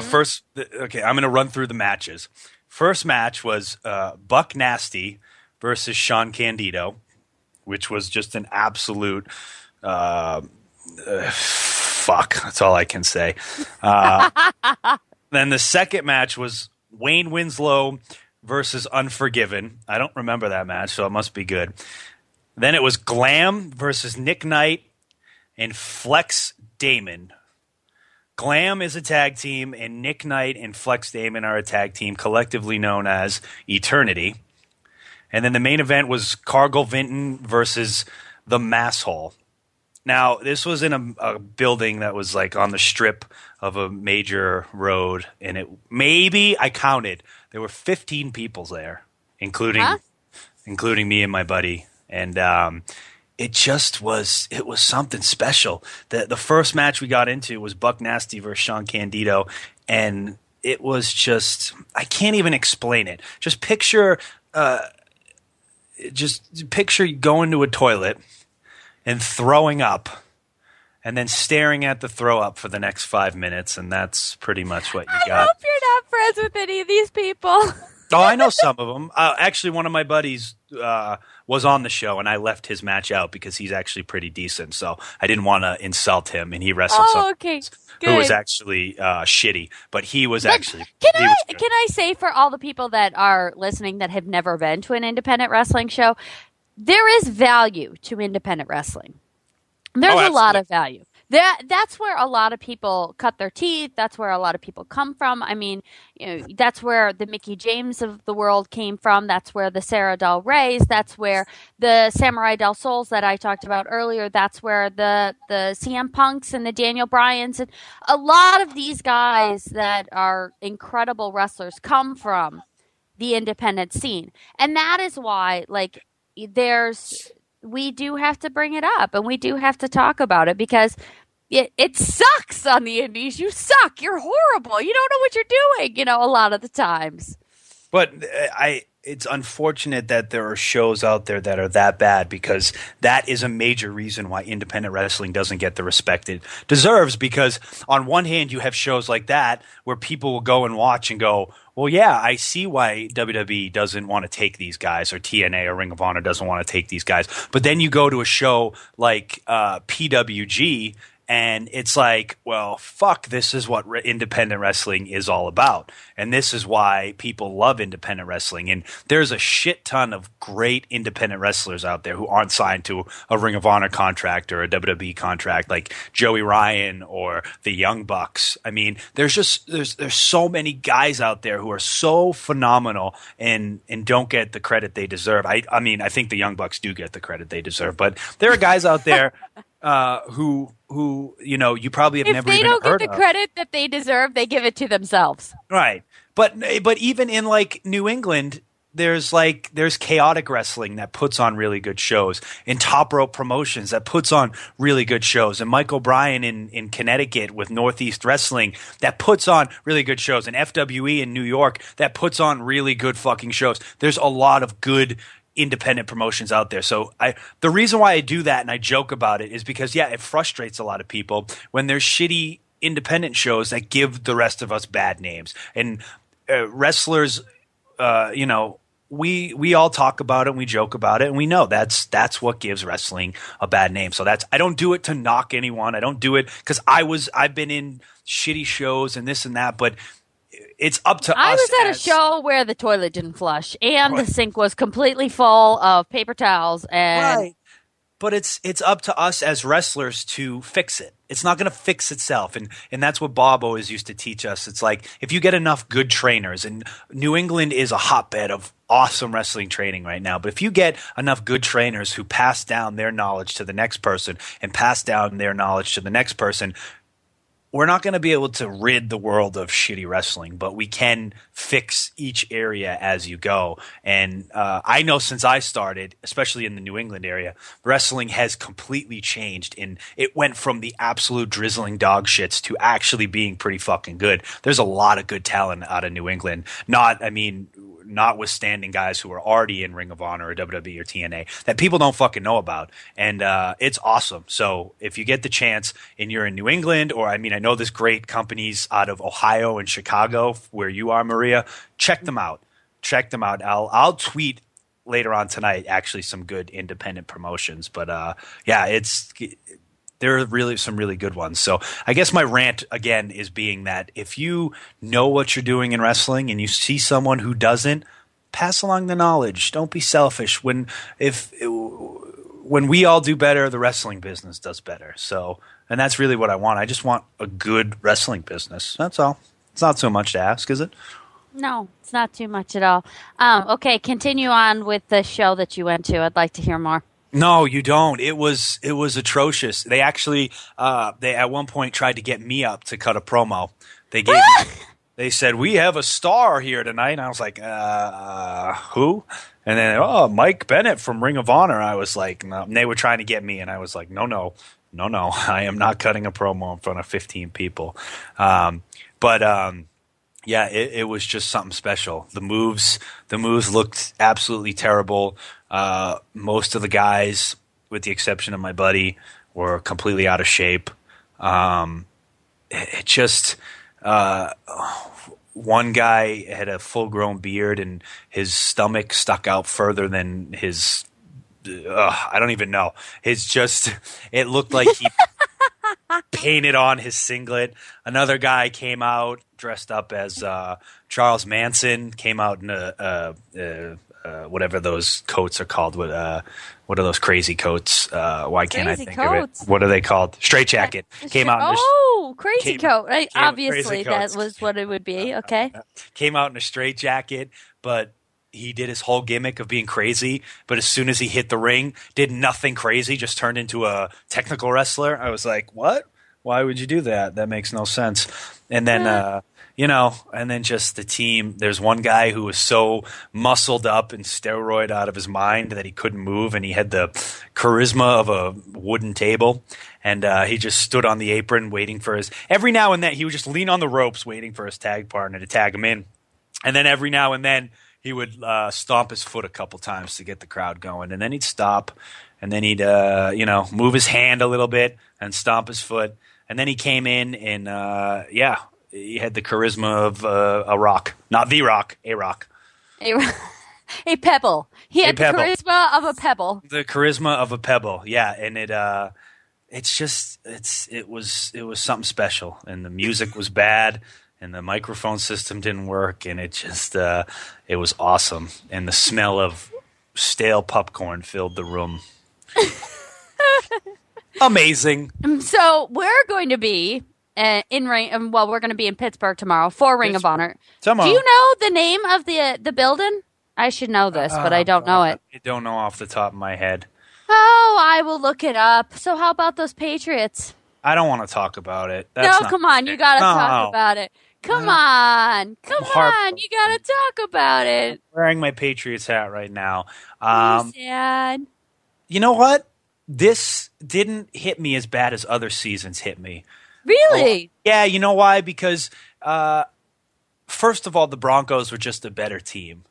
First, okay, I'm going to run through the matches. First match was Buck Nasty versus Sean Candido, which was just an absolute fuck. That's all I can say. Then the second match was Wayne Winslow versus Unforgiven. I don't remember that match, so it must be good. Then it was Glam versus Nick Knight and Flex Damon. Glam is a tag team, and Nick Knight and Flex Damon are a tag team, collectively known as Eternity. And then the main event was Cargill Vinton versus the Mass Hole. Now, this was in a building that was like on the strip of a major road, and I counted, there were 15 people there, including me and my buddy. And it was something special. The first match we got into was Buck Nasty versus Sean Candido, and it was just, I can't even explain it. Just picture going to a toilet and throwing up, and then staring at the throw up for the next 5 minutes, and that's pretty much what you got. I hope you're not friends with any of these people. Oh, I know some of them. Actually, one of my buddies was on the show, and I left his match out because he's actually pretty decent, so I didn't want to insult him, and he wrestled someone who was actually shitty, but he was actually... Can I say, for all the people that are listening that have never been to an independent wrestling show, there is value to independent wrestling. There's a lot of value. That's where a lot of people cut their teeth. That's where a lot of people come from. I mean, that's where the Mickie James of the world came from. That's where the Sarah Del Reys. That's where the Samurai Del Sols that I talked about earlier. That's where the CM Punks and the Daniel Bryans and a lot of these guys that are incredible wrestlers come from the independent scene. And that is why, like, we do have to bring it up and we do have to talk about it, because it sucks on the indies. You suck. You're horrible. You don't know what you're doing, a lot of the times. But it's unfortunate that there are shows out there that are that bad, because that is a major reason why independent wrestling doesn't get the respect it deserves. Because on one hand, you have shows like that where people will go and watch and go, well, yeah, I see why WWE doesn't want to take these guys, or TNA or Ring of Honor doesn't want to take these guys. But then you go to a show like PWG, and it's like, well, fuck, this is what independent wrestling is all about. And this is why people love independent wrestling. And there's a shit ton of great independent wrestlers out there who aren't signed to a Ring of Honor contract or a WWE contract, like Joey Ryan or the Young Bucks. I mean, there's so many guys out there who are so phenomenal and don't get the credit they deserve. I mean, I think the Young Bucks do get the credit they deserve, but there are guys out there who you probably have never even heard of. If they don't get the credit that they deserve, they give it to themselves. Right. But even in like New England, there's chaotic wrestling that puts on really good shows, and Top Rope Promotions that puts on really good shows, and Mike O'Brien in Connecticut with Northeast Wrestling that puts on really good shows, and FWE in New York that puts on really good fucking shows. There's a lot of good independent promotions out there. So the reason why I do that and I joke about it is because, yeah, it frustrates a lot of people when there's shitty independent shows that give the rest of us bad names. And wrestlers, we all talk about it and we joke about it, and we know that's what gives wrestling a bad name. So I don't do it to knock anyone. I don't do it because I've been in shitty shows and this and that, but it's up to us. I was at a show where the toilet didn't flush and the sink was completely full of paper towels. And But it's up to us as wrestlers to fix it. It's not going to fix itself. And that's what Bob always used to teach us. It's like, if you get enough good trainers, and New England is a hotbed of awesome wrestling training right now, but if you get enough good trainers who pass down their knowledge to the next person and pass down their knowledge to the next person, we're not going to be able to rid the world of shitty wrestling, but we can fix each area as you go. And I know since I started, especially in the New England area, wrestling has completely changed. And it went from the absolute drizzling dog shits to actually being pretty fucking good. There's a lot of good talent out of New England. Notwithstanding guys who are already in Ring of Honor or WWE or TNA that people don't fucking know about. And it's awesome. So if you get the chance and you're in New England, or I know there's great companies out of Ohio and Chicago where you are, Maria, check them out. I'll tweet later on tonight actually some good independent promotions. But there are really some really good ones. So I guess my rant, again, is being that if you know what you're doing in wrestling and you see someone who doesn't, pass along the knowledge. Don't be selfish. when we all do better, the wrestling business does better. So, and that's really what I want. I just want a good wrestling business. That's all. It's not so much to ask, is it? No, it's not too much at all. Okay, continue on with the show that you went to. I'd like to hear more. No, you don't. It was atrocious. They actually they at one point tried to get me up to cut a promo. They said, "We have a star here tonight." And I was like, who? And then, Mike Bennett from Ring of Honor. I was like, no. And they were trying to get me, and I was like, no. I am not cutting a promo in front of 15 people. Yeah, it was just something special. The moves looked absolutely terrible. Most of the guys, with the exception of my buddy, were completely out of shape. It just one guy had a full-grown beard and his stomach stuck out further than his. I don't even know. It looked like he painted on his singlet. Another guy came out dressed up as Charles Manson. Came out in whatever those coats are called. What are those crazy coats? Why can't I think of it? What are they called? Straight jacket. Came out. Crazy coat. Right? Obviously, that was what it would be. Okay. Came out in a straight jacket, but he did his whole gimmick of being crazy. But as soon as he hit the ring, did nothing crazy. Just turned into a technical wrestler. I was like, what? Why would you do that? That makes no sense. And then, and then just the team. There's one guy who was so muscled up and steroid out of his mind that he couldn't move, and he had the charisma of a wooden table. And he just stood on the apron waiting for his – every now and then he would just lean on the ropes waiting for his tag partner to tag him in. And then every now and then he would stomp his foot a couple times to get the crowd going. And then he'd stop, and then he'd move his hand a little bit and stomp his foot. And then he came in and, he had the charisma of a rock. Not the rock, a rock. A pebble. He had the charisma of a pebble. The charisma of a pebble, yeah. And it was something special. And the music was bad, and the microphone system didn't work, and it just it was awesome. And the smell of stale popcorn filled the room. Amazing. So we're going to be we're going to be in Pittsburgh tomorrow for Ring of Honor. Tomorrow. Do you know the name of the building? I should know this, but I don't know it. I don't know off the top of my head. Oh, I will look it up. So how about those Patriots? I don't want to talk about it. Come on. You got to talk about it. Come on. You got to talk about it. I'm wearing my Patriots hat right now. Sad. You know what? This didn't hit me as bad as other seasons hit me. Really? Yeah, you know why? Because first of all, the Broncos were just a better team.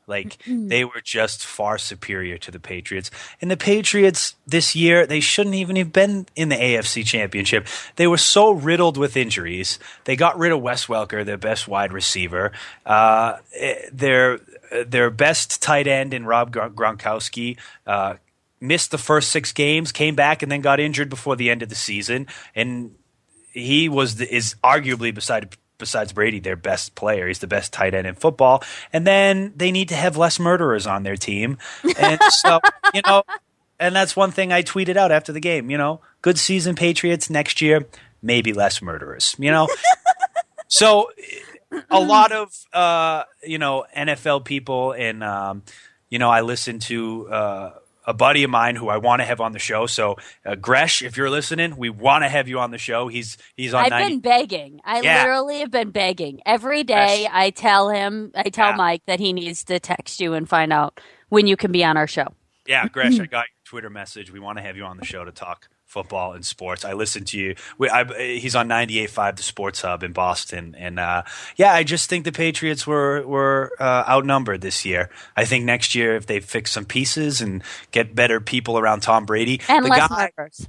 They were just far superior to the Patriots. And the Patriots this year, they shouldn't even have been in the AFC Championship. They were so riddled with injuries. They got rid of Wes Welker, their best wide receiver. Their best tight end in Rob Gronkowski missed the first 6 games, came back, and then got injured before the end of the season. And he is arguably, besides Brady, their best player. He's the best tight end in football. And then they need to have less murderers on their team. And so, and that's one thing I tweeted out after the game, good season Patriots next year, maybe less murderers, So a lot of, NFL people and, I listen to a buddy of mine who I want to have on the show. So, Gresh, if you're listening, we want to have you on the show. He's on. I've been begging. I literally have been begging every day. Gresh. I tell Mike that he needs to text you and find out when you can be on our show. Yeah, Gresh, I got your Twitter message. We want to have you on the show to talk football and sports. I listen to you. He's on 98.5, the Sports Hub in Boston. And I just think the Patriots were outnumbered this year. I think next year, if they fix some pieces and get better people around Tom Brady. And murderers.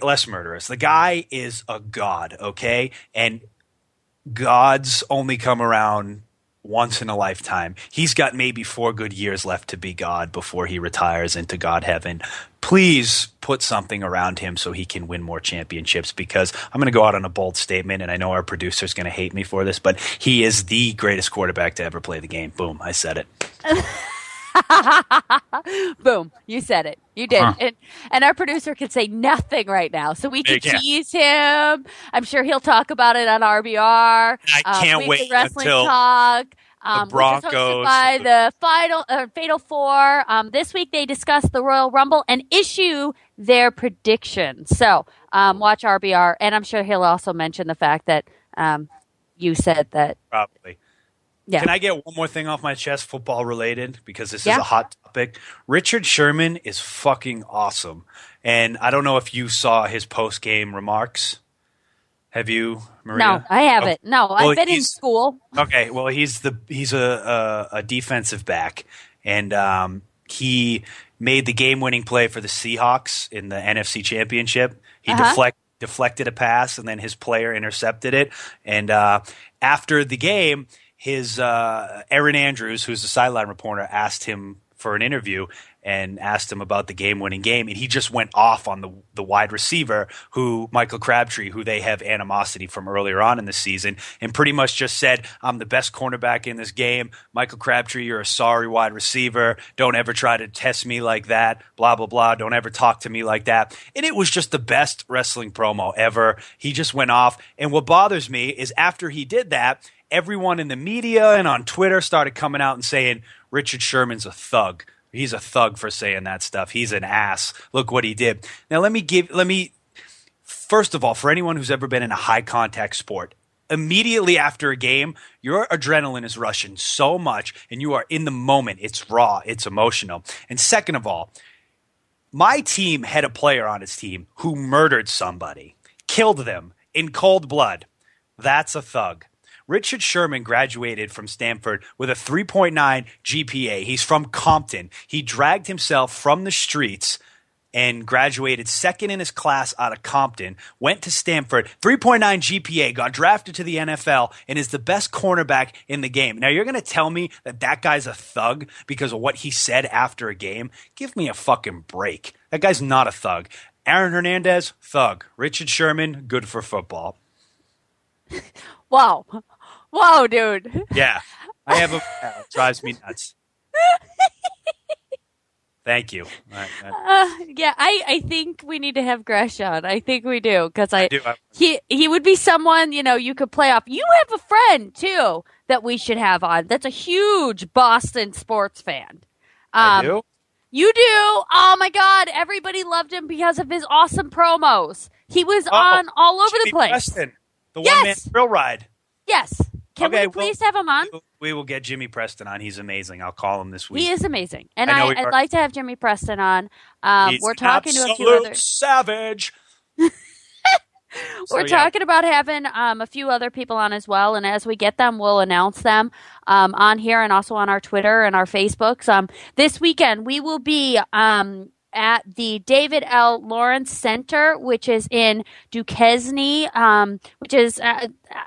Less murderers. The guy is a god, okay? And gods only come around once in a lifetime. He's got maybe 4 good years left to be God before he retires into God heaven. Please put something around him so he can win more championships, because I'm going to go out on a bold statement, and I know our producer's going to hate me for this, but he is the greatest quarterback to ever play the game. Boom, I said it. Boom. You said it. You did. And our producer can say nothing right now. So we can tease him. I'm sure he'll talk about it on RBR. I can't wait Wrestling until Talk. the Broncos. Which is hosted by the Fatal Four. This week they discuss the Royal Rumble and issue their predictions. So watch RBR. And I'm sure he'll also mention the fact that you said that. Probably. Yeah. Can I get one more thing off my chest, football related, because this is a hot topic? Richard Sherman is fucking awesome. And I don't know if you saw his post-game remarks. Have you, Maria? No, I haven't. No, I've been in school. Okay, well, he's a defensive back, and he made the game-winning play for the Seahawks in the NFC Championship. He deflected a pass, and then his player intercepted it. And after the game, his Aaron Andrews, who's the sideline reporter, asked him for an interview and asked him about the game-winning game, and he just went off on the wide receiver, Michael Crabtree, who they have animosity from earlier on in the season, and pretty much just said, I'm the best cornerback in this game. Michael Crabtree, you're a sorry wide receiver. Don't ever try to test me like that. Blah, blah, blah. Don't ever talk to me like that. And it was just the best wrestling promo ever. He just went off. And what bothers me is after he did that, everyone in the media and on Twitter started coming out and saying, Richard Sherman's a thug. He's a thug for saying that stuff. He's an ass. Look what he did. Now, first of all, for anyone who's ever been in a high contact sport, immediately after a game, your adrenaline is rushing so much and you are in the moment. It's raw. It's emotional. And second of all, my team had a player on his team who murdered somebody, killed them in cold blood. That's a thug. Richard Sherman graduated from Stanford with a 3.9 GPA. He's from Compton. He dragged himself from the streets and graduated second in his class out of Compton, went to Stanford, 3.9 GPA, got drafted to the NFL, and is the best cornerback in the game. Now, you're going to tell me that guy's a thug because of what he said after a game? Give me a fucking break. That guy's not a thug. Aaron Hernandez, thug. Richard Sherman, good for football. Wow. Whoa, dude. Yeah. It drives me nuts. Thank you. I think we need to have Gresh on. I think we do because he would be someone you could play off. You have a friend too that we should have on. That's a huge Boston sports fan. I do. You do. Oh my God! Everybody loved him because of his awesome promos. He was on all over the place. Preston, the one-man thrill ride. Yes. Can we please have him on? We will get Jimmy Preston on. He's amazing. I'll call him this week. He is amazing. And I'd like to have Jimmy Preston on. We're talking to a few other savage. We're talking about having a few other people on as well. And as we get them, we'll announce them on here and also on our Twitter and our Facebooks. This weekend, we will be at the David L. Lawrence Center, which is in Duquesne, which is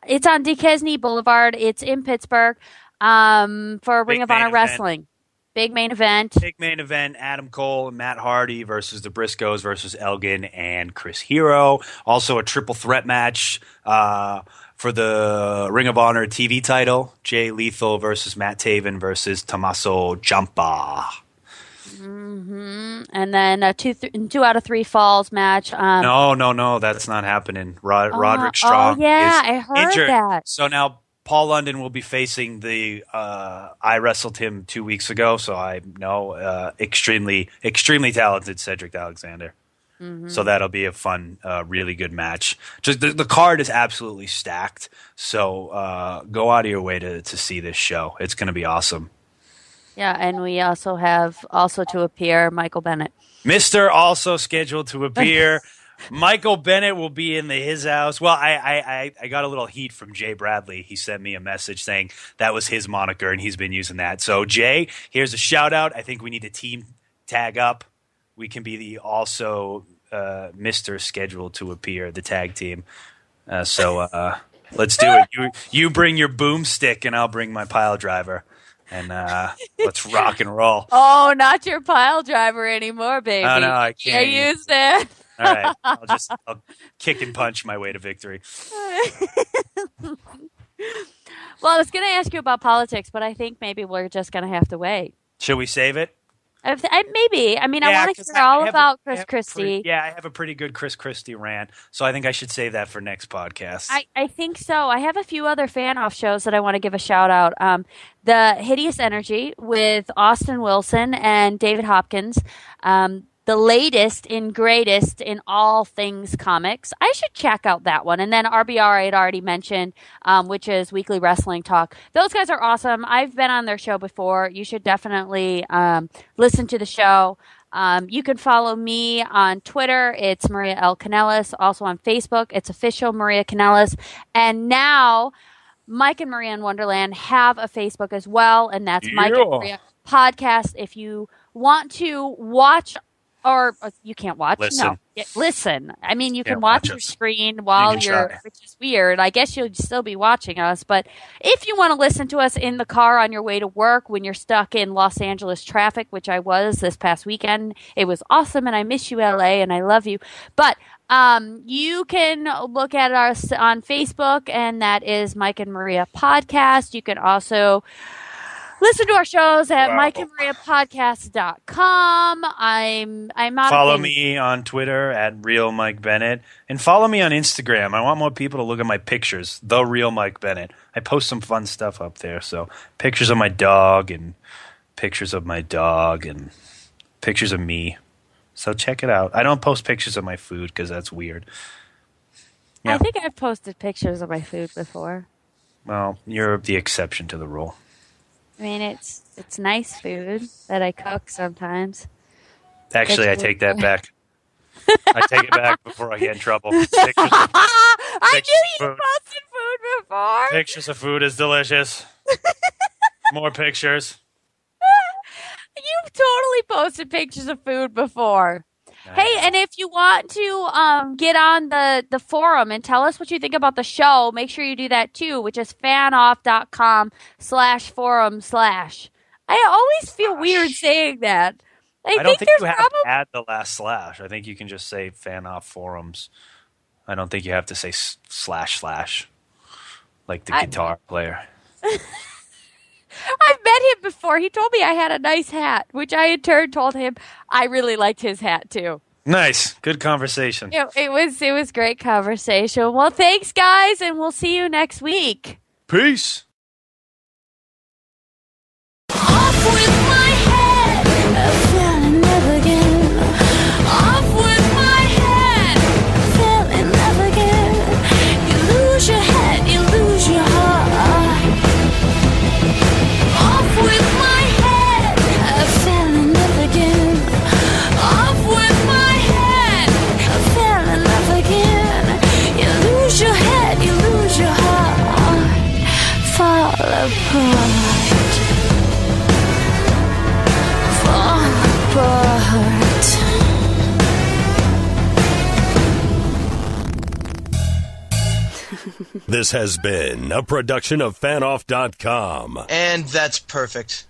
it's on Duquesne Boulevard. It's in Pittsburgh for Ring of Honor Wrestling. Big main event. Big main event. Adam Cole and Matt Hardy versus the Briscoes versus Elgin and Chris Hero. Also a triple threat match for the Ring of Honor TV title. Jay Lethal versus Matt Taven versus Tommaso Ciampa. Mm-hmm. And then two out of three falls match. No, that's not happening. Roderick Strong I heard injured. that. So now Paul London will be facing I wrestled him 2 weeks ago, so I know extremely talented Cedric Alexander. Mm-hmm. So that'll be a fun, really good match. Just the card is absolutely stacked. So go out of your way to see this show. It's going to be awesome. Yeah, and we also have to appear Michael Bennett. Mr. also scheduled to appear. Michael Bennett will be in his house. Well, I got a little heat from Jay Bradley. He sent me a message saying that was his moniker and he's been using that. So Jay, here's a shout out. I think we need a team tag up. We can be the also Mr. scheduled to appear, the tag team. So let's do it. You bring your boomstick and I'll bring my pile driver. And let's rock and roll. Oh, not your pile driver anymore, baby. Oh, no, I can't. I used it. All right. I'll kick and punch my way to victory. Well, I was going to ask you about politics, but I think maybe we're just going to have to wait. Should we save it? Maybe. I mean, I Yeah, want to 'cause hear I all have about I Chris have a Christie. I have a pretty good Chris Christie rant, so I think I should save that for next podcast. I think so. I have a few other fan-off shows that I want to give a shout-out. The Hideous Energy with Austin Wilson and David Hopkins. The latest and greatest in all things comics. I should check out that one. And then RBR I had already mentioned, which is Weekly Wrestling Talk. Those guys are awesome. I've been on their show before. You should definitely listen to the show. You can follow me on Twitter. It's Maria L. Kanellis. Also on Facebook, it's official Maria Kanellis. And now Mike and Maria in Wonderland have a Facebook as well, and that's Mike and Maria Podcast. If you want to watch, or you can't watch. Listen. No, listen. I mean, you can Can't watch watch your us. screen while try. which is weird. I guess you'll still be watching us, but if you want to listen to us in the car on your way to work when you're stuck in Los Angeles traffic, which I was this past weekend, it was awesome, and I miss you, LA, and I love you. But you can look at us on Facebook, and that is Mike and Maria Podcast. You can also listen to our shows at mikeandmariapodcast.com. I'm out Follow of me on Twitter at Real Mike Bennett, and follow me on Instagram. I want more people to look at my pictures. The Real Mike Bennett. I post some fun stuff up there. So pictures of my dog and pictures of my dog and pictures of me. So check it out. I don't post pictures of my food because that's weird. Yeah. I think I've posted pictures of my food before. Well, you're the exception to the rule. I mean, it's nice food that I cook sometimes. Actually, I take that back. I take it back before I get in trouble. I knew you food. posted food before. Pictures of food is delicious. More pictures. You've totally posted pictures of food before. Hey, and if you want to get on the forum and tell us what you think about the show, make sure you do that too, which is fanoff.com/forum/. I always feel weird saying that. I don't think you have to add the last slash. I think you can just say fanoff forums. I don't think you have to say / like the guitar player. I've met him before. He told me I had a nice hat, which I in turn told him I really liked his hat too. Nice. Good conversation. It was great conversation. Well, thanks guys, and we'll see you next week. Peace. Off with my head, I fell in love again. Off with my head, I fell in love again. You lose your head, you lose your heart. Off with my head, I fell in love again. Off with my head, I fell in love again. You lose your head, you lose your heart. Fall apart. This has been a production of fanoff.com. And that's perfect.